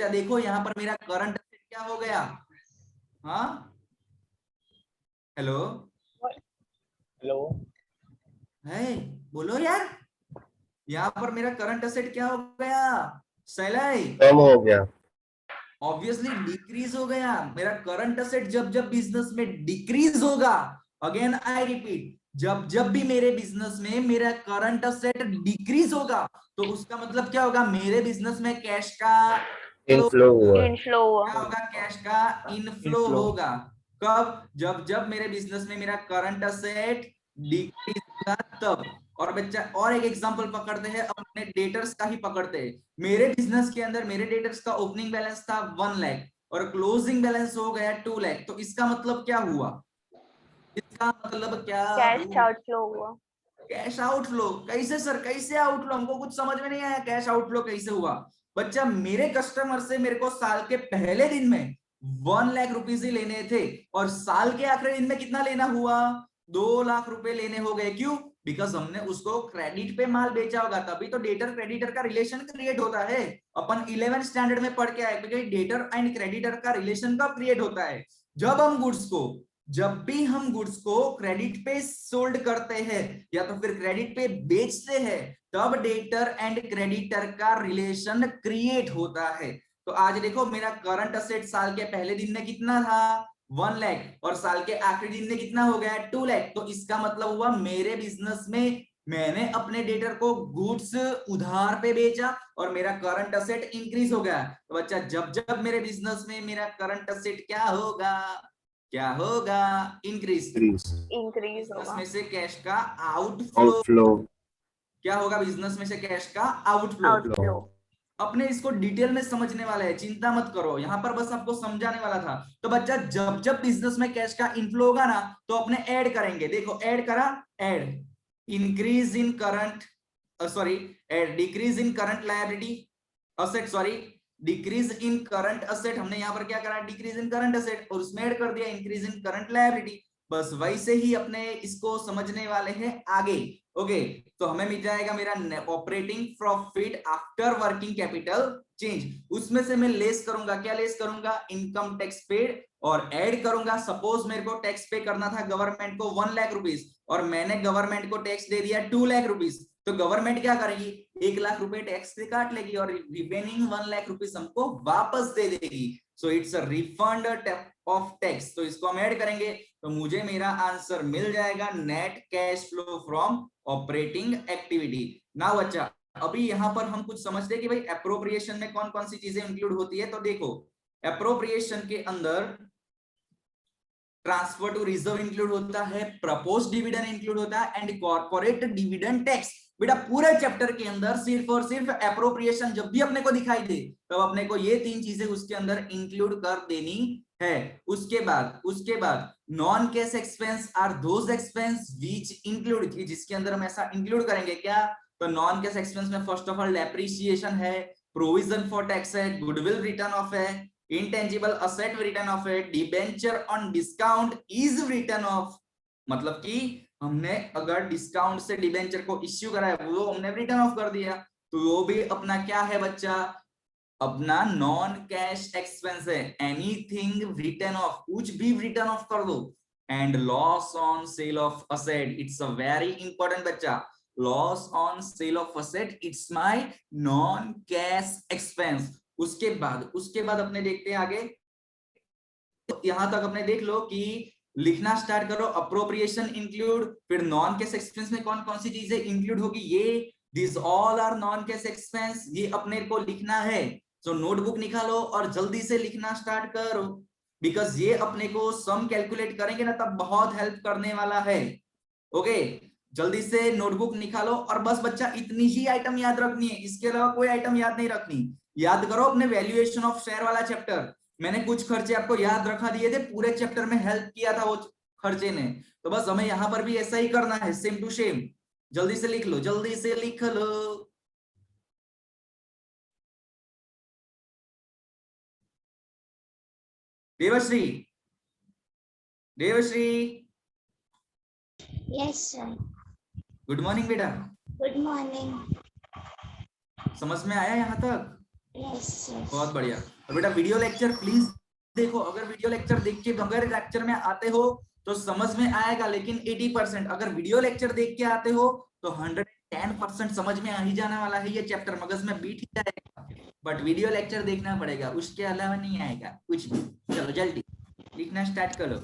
देखो यहाँ पर मेरा करंट असेट क्या हो गया। हाँ हेलो हेलो है, बोलो यार। यहाँ पर मेरा करंट असेट क्या हो गया सैलय, कम हो गया। ऑब्वियसली डिक्रीज हो गया। मेरा करंट असेट जब जब बिजनेस में डिक्रीज होगा, अगेन आई रिपीट, जब जब भी मेरे बिजनेस में मेरा करंट असेट डिक्रीज होगा तो उसका मतलब क्या होगा, मेरे बिजनेस में कैश का इनफ्लो हुआ। इनफ्लो हुआ। क्या होगा, कैश का इनफ्लो Inflow। होगा। कब, जब जब मेरे बिजनेस में मेरा करंट असेट डिक्रीज होगा तब। और बच्चा और एक एग्जांपल पकड़ते हैं, अपने डेटर्स का ही पकड़ते हैं। मेरे बिजनेस के अंदर मेरे डेटर्स का ओपनिंग बैलेंस था 1 लाख और क्लोजिंग बैलेंस हो गया 2 लाख। तो इसका मतलब क्या हुआ, इसका मतलब क्या कैश हुआ, आउटफ्लो हुआ। Cash outflow. कैसे सर, कैसे आउटफ्लो, हमको कुछ समझ में नहीं आया, कैश आउटफ्लो कैसे हुआ। बच्चा मेरे कस्टमर से मेरे को साल के पहले दिन में 1 लाख रुपीज ही लेने थे और साल के आखिरी दिन में कितना लेना हुआ, 2 लाख रुपए लेने हो गए। क्यों, बिकॉज हमने उसको क्रेडिट पे माल बेचा होगा, तभी तो डेटर क्रेडिटर का रिलेशन क्रिएट होता है। अपन 11 स्टैंडर्ड में पढ़ के आए कि डेटर एंड क्रेडिटर का रिलेशन कब क्रिएट होता है, जब भी हम गुड्स को क्रेडिट पे सोल्ड करते हैं या तो फिर क्रेडिट पे बेचते हैं, तब डेटर एंड क्रेडिटर का रिलेशन क्रिएट होता है। तो आज देखो मेरा करंट असेट साल के पहले दिन में कितना था, 1 लाख, और साल के आखिरी दिन में कितना हो गया, 2 लाख। तो इसका मतलब हुआ मेरे बिजनेस में मैंने अपने डेटर को गुड्स उधार पे बेचा और मेरा करंट असेट इंक्रीज हो गया। तो बच्चा जब जब मेरे बिजनेस में मेरा करंट असेट क्या होगा, क्या होगा, इंक्रीज। इंक्रीज बिजनेस होगा। में से कैश का आउटफ्लो, आउटफ्लो। क्या होगा, बिजनेस में से कैश का आउटफ्लो। आउटफ्लो। अपने इसको डिटेल में समझने वाला है, चिंता मत करो, यहाँ पर बस आपको समझाने वाला था। तो बच्चा जब जब बिजनेस में कैश का इनफ्लो होगा ना तो अपने ऐड करेंगे। देखो ऐड करा, add increase in current, sorry decrease in current liability asset, sorry decrease in current asset. हमने यहाँ पर क्या करा, डिक्रीज इन करंट असेट, और उसमें ऐड कर दिया इंक्रीज इन करंट लायबिलिटी। बस वैसे ही अपने इसको समझने वाले हैं आगे। ओके, तो हमें मिल जाएगा मेरा operating profit after working capital change. उसमें से मैं लेस करूंगा, क्या लेस करूंगा, इनकम टैक्स पेड, और ऐड करूंगा। सपोज मेरे को टैक्स पे करना था गवर्नमेंट को 1 लाख रुपीस और मैंने गवर्नमेंट को टैक्स दे दिया 2 लाख रुपीस, तो गवर्नमेंट क्या करेगी, 1 लाख रुपए टैक्स से काट लेगी और रिमेनिंग 1 लाख रुपीस हमको वापस दे देगी। So it's a refund of tax. तो इसको हम ऐड करेंगे तो मुझे मेरा आंसर मिल जाएगा net cash flow from operating activity. Now बच्चा अभी यहां पर हम कुछ समझते हैं कि भाई एप्रोप्रिएशन में कौन कौन सी चीजें इंक्लूड होती है। तो देखो एप्रोप्रिएशन के अंदर ट्रांसफर टू रिजर्व इंक्लूड होता है, प्रपोज डिविडेंड इंक्लूड होता है एंड कॉर्पोरेट डिविडेंड टैक्स। बेटा पूरे चैप्टर के अंदर सिर्फ और सिर्फ एप्रोप्रिएशन जब भी अपने को दिखाई दे तब तो अपने को ये 3 चीजें उसके अंदर इंक्लूड कर देनी है। उसके बाद non cash expense are those expense which include, जिसके अंदर हम ऐसा इंक्लूड करेंगे क्या, तो नॉन कैश एक्सपेंस में फर्स्ट ऑफ ऑल डेप्रिसिएशन है, प्रोविजन फॉर टैक्स है, गुडविल रिटर्न ऑफ है, इंटेंजिबल असेट रिटर्न ऑफ है, debenture on discount is written off. मतलब कि हमने अगर डिस्काउंट से डिबेंचर को इश्यू करा है वो हमने रिटर्न ऑफ कर दिया, तो वो भी अपना क्या है बच्चा, अपना नॉन कैश एक्सपेंस है। एनीथिंग रिटर्न ऑफ, कुछ भी रिटर्न ऑफ कर दो। And loss on sale of asset, it's a very important बच्चा, loss on sale of asset it's my non cash expense. उसके बाद अपने देखते हैं आगे। तो यहां तक अपने देख लो कि लिखना स्टार्ट करो, अप्रोप्रिएशन इंक्लूड, फिर नॉन कैश एक्सपेंस में कौन कौन सी चीजें इंक्लूड होगी, ये this all are non cash expense, ये अपने को लिखना है। तो नोटबुक निकालो और जल्दी से लिखना स्टार्ट करो, बिकॉज ये अपने को सम कैलकुलेट करेंगे ना तब बहुत हेल्प करने वाला है। ओके, जल्दी से नोटबुक निकालो और बस बच्चा इतनी ही आइटम याद रखनी है, इसके अलावा कोई आइटम याद नहीं रखनी। याद करो अपने वैल्यूएशन ऑफ शेयर वाला चैप्टर, मैंने कुछ खर्चे आपको याद रखा दिए थे, पूरे चैप्टर में हेल्प किया था वो खर्चे ने। तो बस हमें यहां पर भी ऐसा ही करना है, सेम टू सेम। जल्दी से लिख लो, जल्दी से लिख लो। Devshree, Devshree, yes sir. Good morning बेटा। Good morning. समझ में आया यहाँ तक? बहुत बढ़िया। तो बेटा वीडियो लेक्चर प्लीज देखो, अगर वीडियो लेक्चर देख के बगैर लेक्चर में आते हो तो समझ में आएगा, लेकिन 80%। अगर वीडियो लेक्चर देख के आते हो तो 110% समझ में आ ही जाने वाला है, ये चैप्टर मगज में बीट ही जाएगा। बट वीडियो लेक्चर देखना पड़ेगा, उसके अलावा नहीं आएगा कुछ भी। चलो जल्दी लिखना स्टार्ट करो,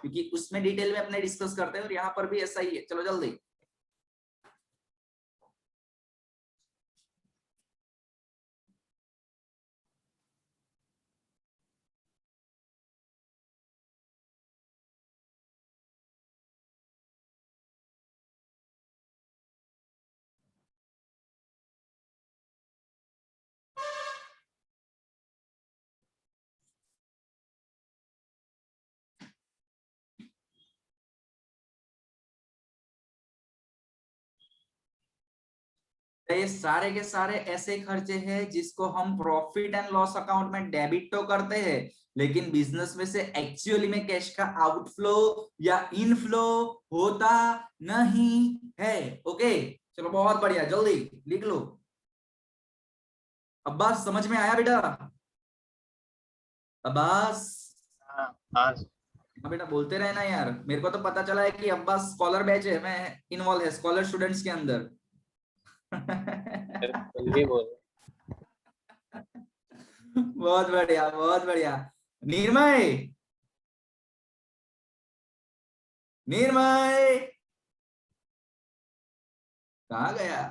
क्योंकि उसमें डिटेल में अपने डिस्कस करते हैं और यहाँ पर भी ऐसा ही है। चलो जल्दी। ये सारे के सारे ऐसे खर्चे हैं जिसको हम प्रॉफिट एंड लॉस अकाउंट में डेबिट तो करते हैं, लेकिन बिजनेस में से एक्चुअली में कैश का आउटफ्लो या इनफ्लो होता नहीं है। ओके चलो बहुत बढ़िया, जल्दी लिख लो। अब्बास समझ में आया बेटा? अब्बास हाँ हाँ हाँ बेटा बोलते रहे ना यार, मेरे को तो पता चला है कि अब्बास स्कॉलर बैच है, मैं इन्वॉल्व है स्कॉलर स्टूडेंट्स के अंदर। सर, कुछ भी बोल। बहुत बढ़िया बहुत बढ़िया। निर्मय निर्मय कहाँ गया?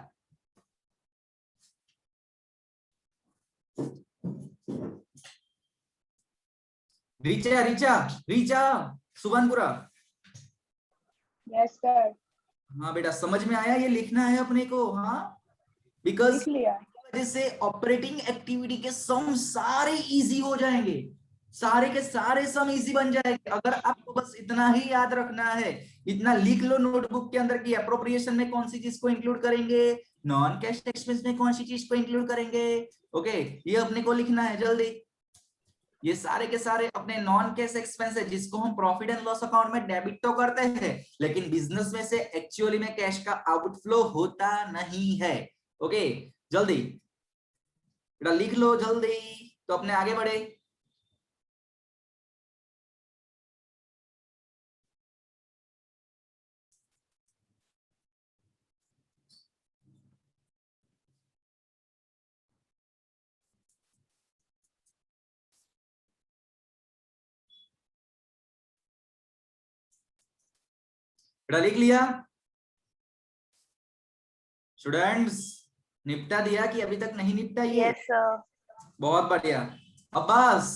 रीचा रीचा रीचा सुबनपुरा। Yes sir. हाँ बेटा समझ में आया, ये लिखना है अपने को। हाँ बिकॉज लिख लिया। वजह से ऑपरेटिंग एक्टिविटी के सम सारे इजी हो जाएंगे, सारे के सारे सम इजी बन जाएंगे। अगर आपको बस इतना ही याद रखना है, इतना लिख लो नोटबुक के अंदर की अप्रोप्रिएशन में कौन सी चीज को इंक्लूड करेंगे, नॉन कैश एक्सपेंस में कौन सी चीज को इंक्लूड करेंगे। ओके ये अपने को लिखना है जल्दी। ये सारे के सारे अपने नॉन कैश एक्सपेंस है जिसको हम प्रॉफिट एंड लॉस अकाउंट में डेबिट तो करते हैं, लेकिन बिजनेस में से एक्चुअली में कैश का आउटफ्लो होता नहीं है। ओके जल्दी बेटा लिख लो जल्दी, तो अपने आगे बढ़े। बेटा लिख लिया स्टूडेंट्स? निपटा दिया कि अभी तक नहीं निपटा ये? Yes sir. बहुत बढ़िया। अब्बास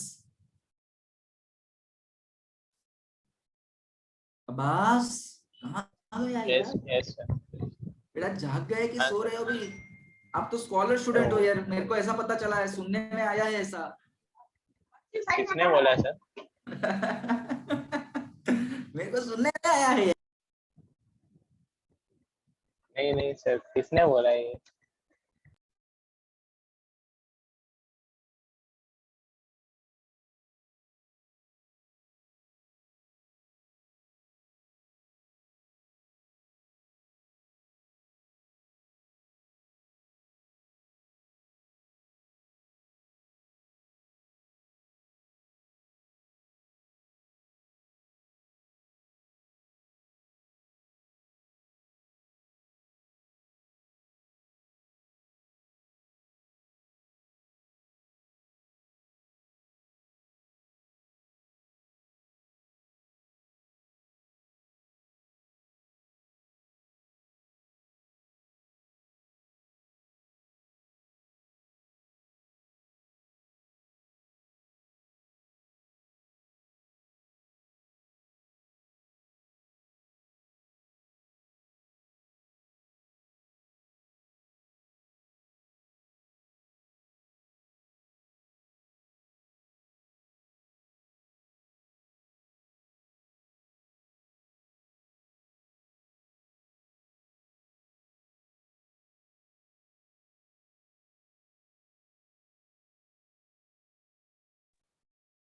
अब्बास कहाँ गया यस यार? Yes sir. बेटा जाग गए कि हाँ सो सर। रहे हो अभी? आप तो स्कॉलर स्टूडेंट हो यार, मेरे को ऐसा पता चला है, सुनने में आया है ऐसा। किसने बोला सर? मेरे को सुनने में आया है। नहीं नहीं सर, किसने बोला ये?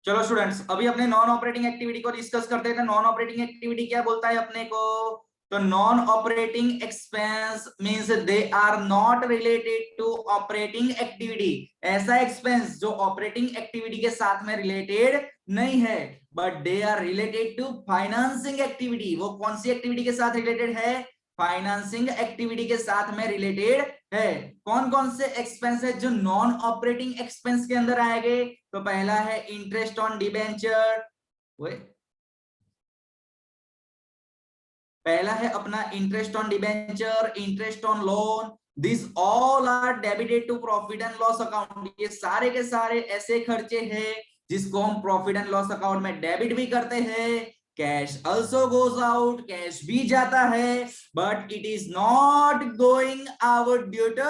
चलो स्टूडेंट्स अभी अपने नॉन ऑपरेटिंग एक्टिविटी को डिस्कस करते हैं। नॉन ऑपरेटिंग एक्टिविटी क्या बोलता है अपने को? तो non operating expense means they are not related to operating activity, ऐसा एक्सपेंस जो ऑपरेटिंग एक्टिविटी के साथ में रिलेटेड नहीं है, but they are related to financing activity. वो कौन सी एक्टिविटी के साथ रिलेटेड है? फाइनेंसिंग एक्टिविटी के साथ में रिलेटेड है। कौन कौन से एक्सपेंस है जो नॉन ऑपरेटिंग एक्सपेंस के अंदर आएंगे? तो पहला है इंटरेस्ट ऑन डिबेंचर, पहला है अपना interest on debenture, interest on loan, this all are debited to profit and loss account. ये सारे के सारे ऐसे खर्चे हैं जिसको हम प्रॉफिट एंड लॉस अकाउंट में डेबिट भी करते हैं। Cash also goes out, cash भी जाता है, but it is not going out due to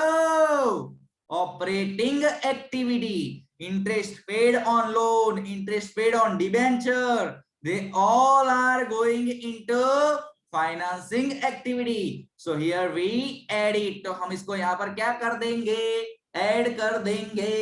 operating activity. Interest paid on loan, interest paid on debenture, they all are going into financing activity. So here we add it, तो हम इसको यहाँ पर क्या कर देंगे? ऐड कर देंगे।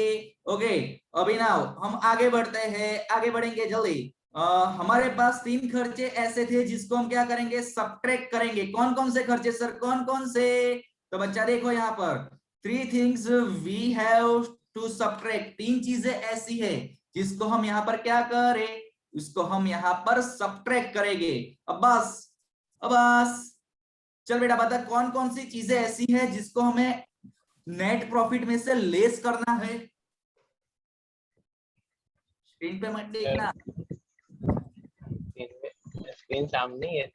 ओके, अभी नाउ हम आगे बढ़ते हैं, आगे बढ़ेंगे जल्दी। हमारे पास 3 खर्चे ऐसे थे जिसको हम क्या करेंगे? सब्ट्रैक्ट करेंगे। कौन कौन से खर्चे सर, कौन कौन से? तो बच्चा देखो यहाँ पर 3 things we have to subtract. 3 चीजें ऐसी है जिसको हम यहाँ पर क्या करें? उसको हम यहाँ पर सब्ट्रैक्ट करेंगे। अब बस चल बेटा बता, कौन कौन सी चीजें ऐसी है जिसको हमें नेट प्रॉफिट में से लेस करना है? स्क्रीन पे मत देखना, स्क्रीन सामने ही है।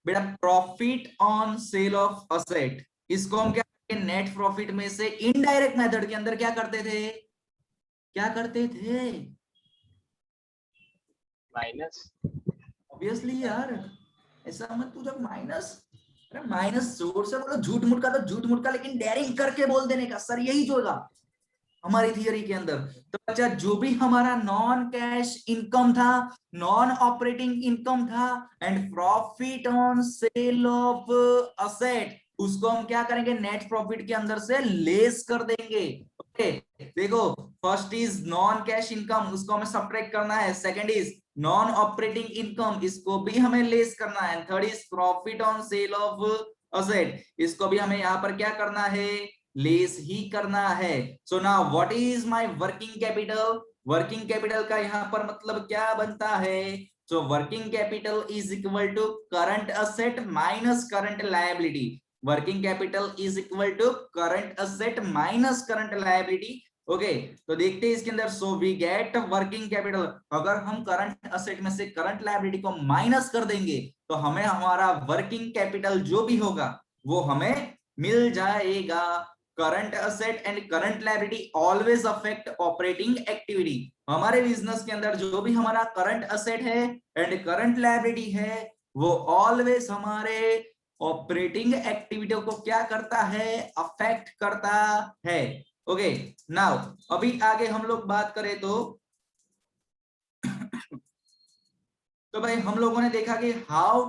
बेटा profit on sale of asset, इसको हम क्या करेंगे? नेट प्रॉफिट में से इनडायरेक्ट मेथड के अंदर क्या करते थे? क्या करते थे? माइनस। ऑब्वियसली यार, ऐसा मत पूछो माइनस। अरे माइनस जोर से बोलो, झूठ मूठ का तो झूठ मूठ का, लेकिन डेयरिंग करके बोल देने का सर, यही जो होगा हमारी थियरी के अंदर। तो बच्चा जो भी हमारा नॉन कैश इनकम था, नॉन ऑपरेटिंग इनकम था, and profit on sale of asset, उसको हम क्या करेंगे? नेट प्रॉफिट के अंदर से लेस कर देंगे। ओके, देखो first is non cash income, उसको हमें सब्ट्रैक्ट करना है। Second is non operating income, इसको भी हमें लेस करना है। Third is profit on sale of asset, इसको भी हमें यहाँ पर क्या करना है? लेस ही करना है। So now what is my working capital? Working capital का यहाँ पर मतलब क्या बनता है? So working capital is equal to current asset minus current liability. Working capital is equal to current asset minus current liability. Okay, तो देखते हैं इसके अंदर। So we get working capital, अगर हम करंट असेट में से करंट लायबिलिटी को माइनस कर देंगे तो हमें हमारा वर्किंग कैपिटल जो भी होगा वो हमें मिल जाएगा। Current asset and current liability always affect operating activity. हमारे बिजनेस के अंदर जो भी हमारा करंट असेट है एंड करंट लायबिलिटी है, वो ऑलवेज हमारे ऑपरेटिंग एक्टिविटी को क्या करता है? अफेक्ट करता है। ओके, नाउ अभी आगे हम लोग बात करें तो भाई हम लोगों ने देखा कि how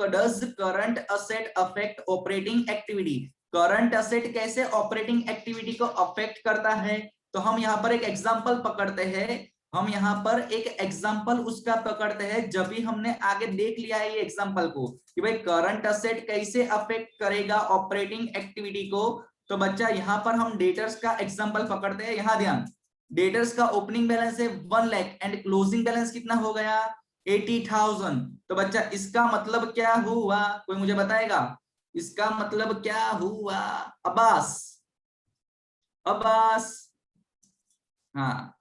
does current asset affect operating activity. Current asset कैसे ऑपरेटिंग एक्टिविटी को अफेक्ट करता है? तो हम यहाँ पर एक एग्जांपल पकड़ते हैं। हम यहाँ पर एक एग्जांपल उसका पकड़ते हैं, जब भी हमने आगे देख लिया है ये एग्जांपल को कि भाई करंट असेट कैसे अफेक्ट करेगा ऑपरेटिंग एक्टिविटी को। तो बच्चा यहाँ पर हम डेटर्स का एग्जांपल पकड़ते हैं। यहाँ ध्यान, डेटर्स का ओपनिंग बैलेंस है 1 लाख एंड क्लोजिंग बैलेंस कितना हो गया? 80,000। तो बच्चा इसका मतलब क्या हुआ? कोई मुझे बताएगा इसका मतलब क्या हुआ? अब्बास, अब्बास। हाँ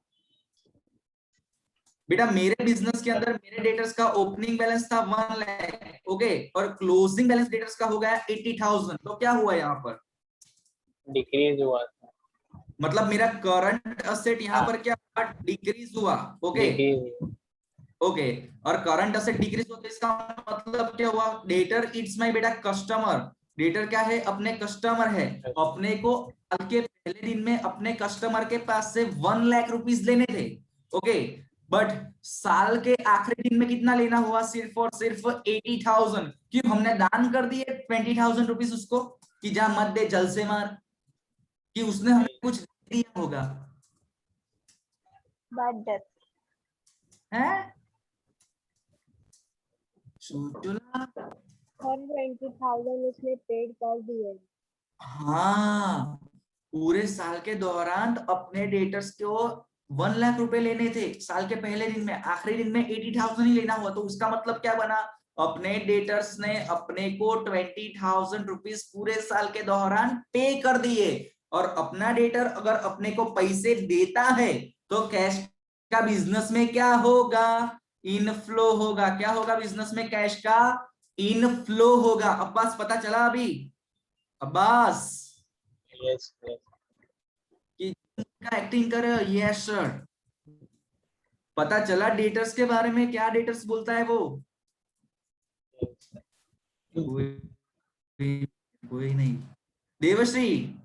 बेटा, मेरे बिजनेस के अंदर मेरे डेटर्स का ओपनिंग बैलेंस था 1 लाख, ओके, और क्लोजिंग बैलेंस डेटर्स का हो गया 80,000। तो क्या हुआ यहाँ पर? डिक्रीज हुआ था। मतलब मेरा करंट असेट यहाँ पर क्या हुआ? डिक्रीज हुआ। ओके, ओके, और करंट असेट डिक्रीज होता है, इसका मतलब क्या हुआ? डेटर इट्स माय बेटा कस्टमर। डेटर क्या है? अपने कस्टमर है। अपने को साल के पहले दिन में अपने कस्टमर के पास से 1 लाख रुपीस लेने थे, ओके, बट साल के आखिरी दिन में कितना लेना हुआ? सिर्फ और सिर्फ 80,000। क्यों? हमने दान कर दिए 20,000 रुपीस उसको कि जा मत दे, जल से मार, कि उसने हमें कुछ दिया होगा? Bad debt. है सोचो ना। 120,000 उसने पेड कर दिए। हाँ, पूरे साल के दौरान अपने डेटर्स को 1 लाख रुपए लेने थे साल के पहले दिन में, आखिरी दिन में 80,000 ही लेना हुआ। तो उसका मतलब क्या बना, अपने डेटर्स ने अपने को 20,000 रुपीज पूरे साल के दौरान पे कर दिए। और अपना डेटर अगर अपने को पैसे देता है तो कैश का बिजनेस में क्या होगा, इनफ्लो होगा। क्या होगा बिजनेस में, कैश का इनफ्लो होगा। अब्बास पता चला अभी? अब्बास यस यस कि का एक्टिंग कर रहे हो? Yes sir. पता चला डेटर्स के बारे में, क्या डेटर्स बोलता है वो? कोई कोई नहीं। देवश्री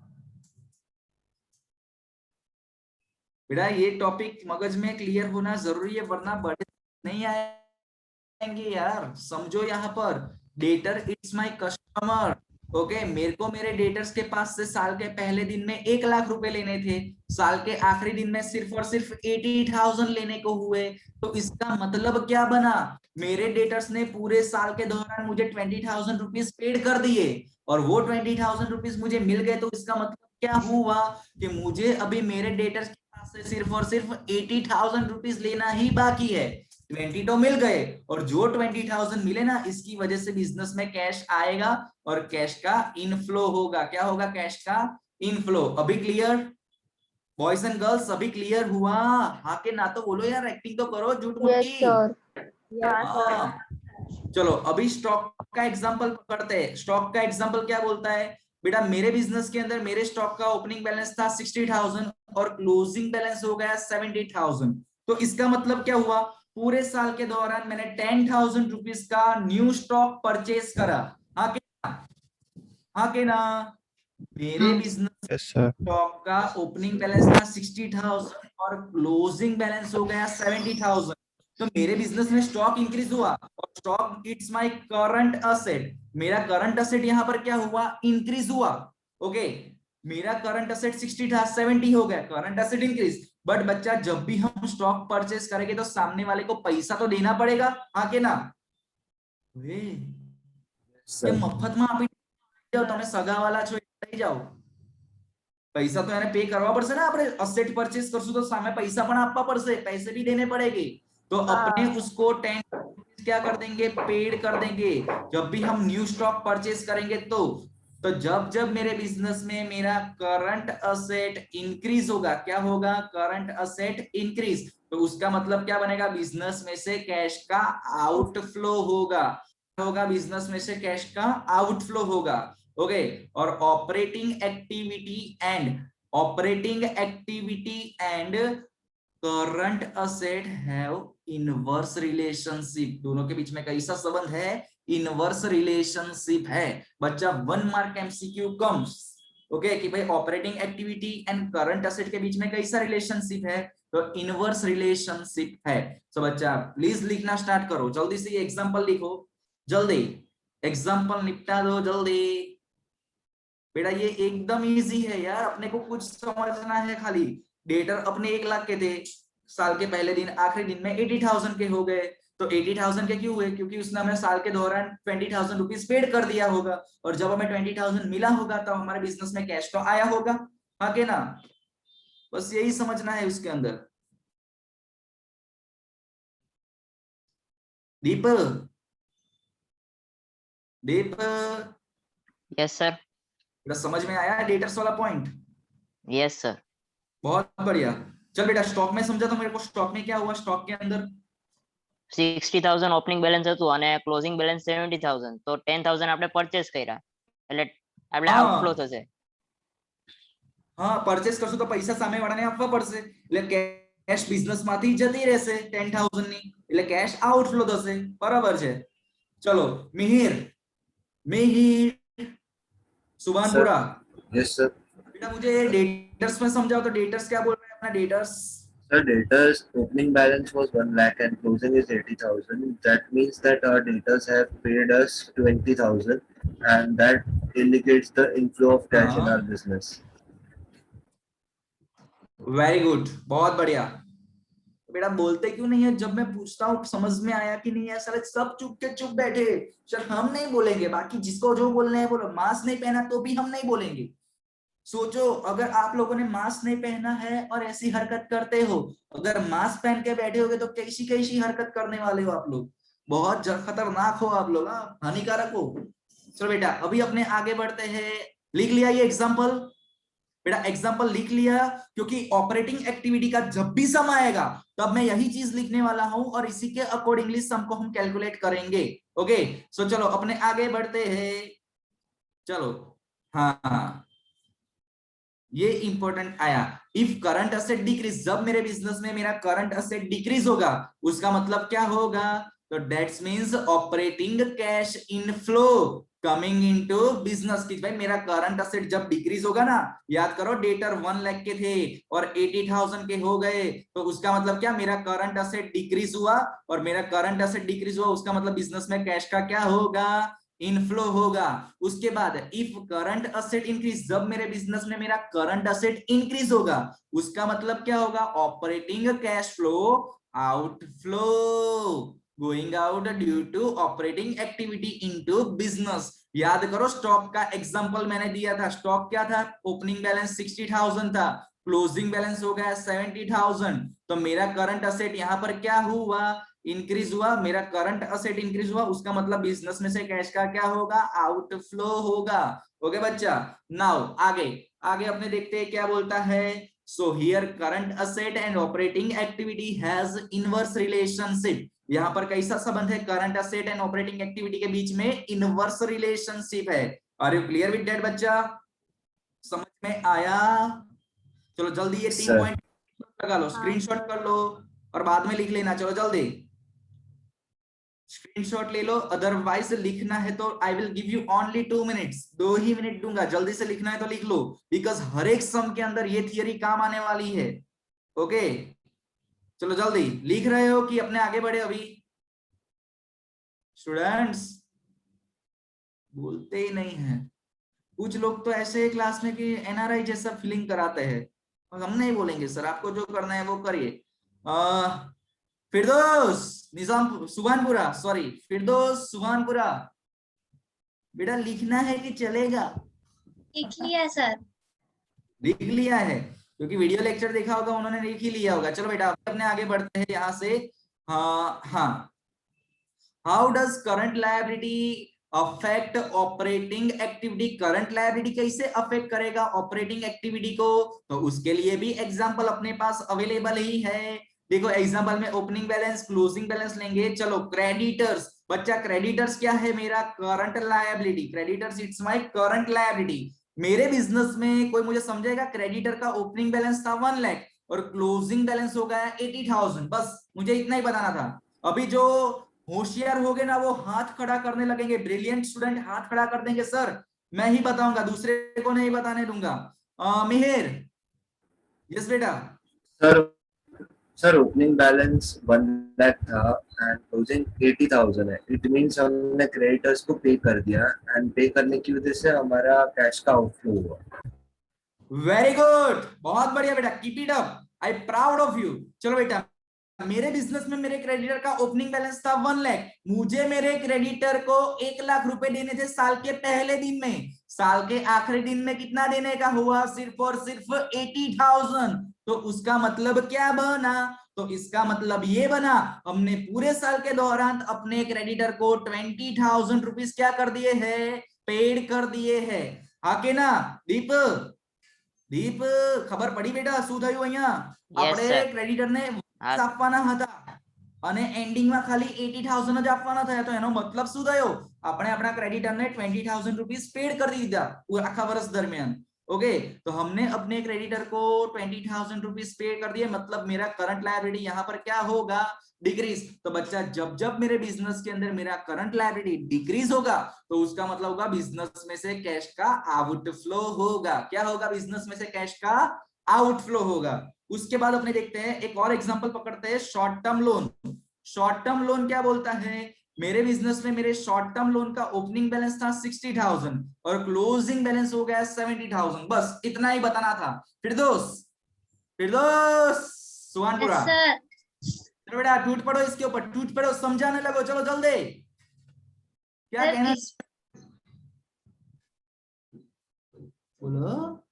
बेटा ये टॉपिक मगज में क्लियर होना जरूरी है, वरना बड़े नहीं आएंगे यार। समझो यहाँ पर, debtor it's my customer. Okay, मेरे को मेरे डेटर्स के पास से साल के पहले दिन में 1 लाख रुपए लेने थे, साल के आखिरी दिन में सिर्फ और सिर्फ 80,000 लेने को हुए। तो इसका मतलब क्या बना, मेरे डेटर्स ने पूरे साल के दौरान मुझे 20,000 रुपीज पेड कर दिए और वो 20,000 रुपीज मुझे मिल गए। तो इसका मतलब क्या हुआ कि मुझे अभी मेरे डेटर्स के पास से सिर्फ और सिर्फ 80,000 रुपीज लेना ही बाकी है। 20 तो मिल गए, और जो 20,000 मिले ना, इसकी वजह से बिजनेस में कैश आएगा और कैश का इनफ्लो होगा। क्या होगा, कैश का इनफ्लो। अभी क्लियर बॉयज एंड गर्ल्स, अभी क्लियर हुआ? हाँ के ना तो बोलो यार, एक्टिंग तो करो झूठ मूठ यस की। सर। हाँ, चलो अभी स्टॉक का एग्जांपल पकड़ते हैं। स्टॉक का एग्जांपल क्या बोलता है बेटा, मेरे बिजनेस के अंदर मेरे स्टॉक का ओपनिंग बैलेंस था 60,000 और क्लोजिंग बैलेंस हो गया 70,000। तो इसका मतलब क्या हुआ, पूरे साल के दौरान मैंने 10,000 रुपीज का न्यू स्टॉक परचेज करा। हाँ के ना? हाँ के ना? मेरे बिजनेस Yes, sir. स्टॉक का ओपनिंग बैलेंस था 60,000 और क्लोजिंग बैलेंस हो गया 70,000। तो मेरे बिजनेस में स्टॉक इंक्रीज हुआ, और stock it's my current asset. मेरा करंट असेट यहाँ पर क्या हुआ, इंक्रीज हुआ। ओके, मेरा करंट असेट 60 था, 70 हो गया, करंट असेट इंक्रीज। बट बच्चा, जब भी हम स्टॉक परचेस करेंगे तो सामने वाले को पैसा तो देना पड़ेगा। हाँ के ना? वे ये Sir. મફત માં આપી જાઓ, તમે સગાવાલા છો લઈ જાઓ, પૈસા તો એને પે કરવા પડશે ને। આપણે અસેટ પરચેસ કરશું તો સામે પૈસા પણ આપવા પડશે, पैसे भी देने पड़ेंगे। तो अपने उसको 10 क्या कर देंगे, पेड कर देंगे जब भी हम न्यू स्टॉक परचेस करेंगे। तो जब जब मेरे बिजनेस में मेरा करंट असेट इंक्रीज होगा, क्या होगा, करंट असेट इंक्रीज, तो उसका मतलब क्या बनेगा, बिजनेस में से कैश का आउटफ्लो होगा। होगा बिजनेस में से कैश का आउटफ्लो होगा। ओके, और operating activity and current asset have inverse relationship. दोनों के बीच में कैसा संबंध है, इनवर्स रिलेशनशिप है। बच्चा 1 मार्क एमसीक्यू कम्स। ओके, कि भाई operating activity and current asset के बीच में कैसा रिलेशनशिप है, तो इनवर्स रिलेशनशिप है। तो बच्चा प्लीज लिखना स्टार्ट करो, जल्दी से ये एग्जांपल लिखो, जल्दी एग्जांपल निपटा दो जल्दी। बेटा ये एकदम इजी है यार, अपने को कुछ समझना है खाली। डेटर अपने 1 लाख के थे, साल के पहले दिन आखिरी दिन में 80,000 के हो गए। तो 80,000 के क्यों हुए, क्योंकि उसने हमें साल के दौरान 20,000 रुपीज पेड कर दिया होगा, और जब हमें 20,000 मिला होगा तो हमारे बिजनेस में कैश तो आया होगा। हाँ के ना? बस यही समझना है उसके अंदर। दीप दीप यस सर। बेटा समझ में आया डेटर्स वाला पॉइंट? Yes sir. बहुत बढ़िया। चल बेटा स्टॉक में समझा तो मेरे को, स्टॉक में क्या हुआ, स्टॉक के अंदर 60,000 ઓપનિંગ બેલેન્સ હતું અને ક્લોઝિંગ બેલેન્સ 70,000, તો 10,000 આપણે પરચેસ કર્યા એટલે આપણે આઉટફ્લો हाँ થશે। हाँ, परचेस કરશું તો પૈસા સામે વાળાને આપવા પડશે, એટલે કેશ બિઝનેસ માંથી જતી રહેશે 10,000 ની, એટલે કેશ આઉટફ્લો થશે। બરાબર છે? ચલો મિહિર મિહિર સુભાનપુરા, Yes, sir. बेटा मुझे डेटर्स में समझाओ, तो डेटर्स क्या बोल रहे हैं अपना debtors? Sir, debtors opening balance was 1 lakh and closing is 80,000. That means that our debtors have paid us 20,000, and that indicates the inflow of cash in our business. Very good, बहुत बढ़िया। तो बेटा बोलते क्यों नहीं है? जब मैं पूछता हूँ समझ में आया कि नहीं है, सारे सब चुप के चुप बैठे। चल हम नहीं बोलेंगे, बाकी जिसको जो बोलना है बोलो। मास्क नहीं पहना तो भी हम नहीं बोलेंगे। सोचो अगर आप लोगों ने मास्क नहीं पहना है और ऐसी हरकत करते हो, अगर मास्क पहन के बैठे होगे तो कैसी कैसी हरकत करने वाले हो आप लोग। बहुत खतरनाक हो आप लोग, हानिकारक हो। चलो बेटा अभी अपने आगे बढ़ते हैं। लिख लिया ये एग्जाम्पल? बेटा एग्जाम्पल लिख लिया, क्योंकि ऑपरेटिंग एक्टिविटी का जब भी सम आएगा तब मैं यही चीज लिखने वाला हूं और इसी के अकॉर्डिंगली सम को हम कैलकुलेट करेंगे। ओके सो चलो अपने आगे बढ़ते हैं। चलो हाँ ये इंपॉर्टेंट आया। इफ करंट असेट डिक्रीज, जब मेरे बिजनेस में मेरा करंट असेट डिक्रीज होगा उसका मतलब क्या होगा? तो that's means operating cash inflow coming into business. की भाई मेरा करंट असेट जब डिक्रीज होगा ना, याद करो डेटर 1 लाख के थे और 80,000 के हो गए, तो उसका मतलब क्या? मेरा करंट असेट डिक्रीज हुआ, और मेरा करंट असेट डिक्रीज हुआ उसका मतलब बिजनेस में कैश का क्या होगा? इनफ्लो होगा। उसके बाद इफ करंट असेट इंक्रीज, जब मेरे बिजनेस में मेरा करंट असेट इंक्रीज होगा उसका मतलब क्या होगा? Operating cash flow outflow going out due to operating activity into business. याद करो स्टॉक का एग्जांपल मैंने दिया था। स्टॉक क्या था? ओपनिंग बैलेंस 60,000 था, क्लोजिंग बैलेंस हो गया 70,000। तो मेरा करंट असेट यहाँ पर क्या हुआ? इंक्रीज हुआ। मेरा करंट असेट इंक्रीज हुआ उसका मतलब बिजनेस में से कैश का क्या होगा? आउटफ्लो होगा। ओके बच्चा, नाउ आगे आगे अपने देखते हैं क्या बोलता है। So here current asset and operating activity has inverse relationship. यहाँ पर कैसा संबंध है? Current asset and operating activity के बीच में इनवर्स रिलेशनशिप है। Are you clear with that बच्चा? समझ में आया? चलो जल्दी ये 3 पॉइंट लगा लो, स्क्रीनशॉट कर लो और बाद में लिख लेना। चलो जल्दी स्क्रीनशॉट ले लो, अदरवाइज लिखना है तो I will give you only 2 minutes. 2 he minute दूंगा, जल्दी से लिखना है तो लिख लो, बिकॉज हर एक सम के अंदर ये थियरी काम आने वाली है। ओके चलो जल्दी। लिख रहे हो कि अपने आगे बढ़े अभी? स्टूडेंट्स बोलते ही नहीं है। कुछ लोग तो ऐसे क्लास में कि एनआरआई जैसा फीलिंग कराते हैं। हम नहीं बोलेंगे सर, आपको जो करना है वो करिए। फिरदौस निजाम सुभानपुरा, सॉरी फिरदौस सुभानपुरा, बेटा लिखना है कि चलेगा? लिख लिया सर। लिख लिया है, क्योंकि वीडियो लेक्चर देखा होगा उन्होंने लिख ही लिया होगा। चलो बेटा अपने आगे बढ़ते हैं यहाँ से। हाँ how does current liability affect operating activity? Current liability कैसे अफेक्ट करेगा ऑपरेटिंग एक्टिविटी को? तो उसके लिए भी एग्जांपल अपने पास अवेलेबल ही है। देखो एग्जांपल में ओपनिंग बैलेंस क्लोजिंग बैलेंस लेंगे। चलो क्रेडिटर्स, बच्चा क्रेडिटर्स क्या है? मेरा current liability. Creditors it's my current liability. मेरे बिजनेस में कोई मुझे समझेगा, क्रेडिटर का ओपनिंग बैलेंस था 1 लाख और क्लोजिंग बैलेंस हो गया 80,000, बस मुझे इतना ही बताना था। अभी जो होशियार हो गए ना वो हाथ खड़ा करने लगेंगे, ब्रिलियंट स्टूडेंट हाथ खड़ा कर देंगे, सर मैं ही बताऊंगा, दूसरे को नहीं बताने दूंगा। मिहिर, यस बेटा। Sir sir opening balance 1 lakh था एंड क्लोजिंग 80,000 है। इट मींस हमने क्रेडिटर्स को पे कर दिया एंड पे करने की वजह से हमारा कैश का आउटफ्लो हुआ। वेरी गुड, बहुत बढ़िया बेटा, keep it up, I proud of you. चलो बेटा मेरे बिजनेस में मेरे क्रेडिटर का ओपनिंग बैलेंस था 1 लाख। मुझे मेरे क्रेडिटर को 1 लाख रुपए देने थे साल के पहले दिन में। साल के आखिरी दिन में कितना देने का हुआ? सिर्फ और सिर्फ 80,000। तो उसका मतलब क्या बना? तो इसका मतलब ये बना, हमने पूरे साल के दौरान अपने क्रेडिटर को 20,000 रुपीज क्या कर दिए हैं? पेड कर दिए हैं। आके ना दीप दीप खबर पड़ी बेटा? શું થયું અહીંયા? આપણે ક્રેડિટરને આપવાના હતા અને એન્ડિંગમાં ખાલી 80,000 જ આપવાના થયા, તો એનો મતલબ શું થયો? આપણે આપણા ક્રેડિટરને 20,000 रुपीस पेड कर દીધા આખા વર્ષ દરમિયાન। ओके तो हमने अपने क्रेडिटर को 20,000 रुपीस पे कर दिए, मतलब मेरा करंट लायबिलिटी यहाँ पर क्या होगा? डिक्रीज। तो बच्चा जब जब मेरे बिजनेस के अंदर मेरा करंट लायबिलिटी डिक्रीज होगा तो उसका मतलब होगा बिजनेस में से कैश का आउटफ्लो होगा। क्या होगा? बिजनेस में से कैश का आउटफ्लो होगा। उसके बाद अपने देखते हैं एक और एग्जांपल पकड़ते हैं, short term loan. Short term loan क्या बोलता है? मेरे बिजनेस में मेरे शॉर्ट टर्म लोन का ओपनिंग बैलेंस था 60,000 और क्लोजिंग बैलेंस हो गया 70,000, बस इतना ही बताना था। फिरदौस सुभानपुरा, सर चलो बेटा टूट पड़ो इसके ऊपर, टूट पड़ो, समझाने लगो, चलो जल्दी। क्या सर कहना, इस बोलो।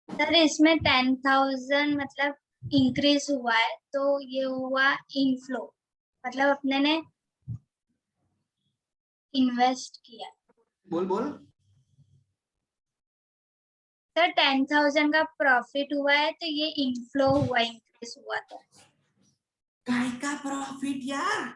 सर इसमें 10,000 मतलब इंक्रीज हुआ है, तो ये हुआ इनफ्लो, मतलब अपने ने इन्वेस्ट किया। बोल बोल। सर 10,000 का प्रॉफिट हुआ है, तो ये इनफ्लो हुआ, इंक्रीज हुआ। तो काय का प्रॉफिट यार,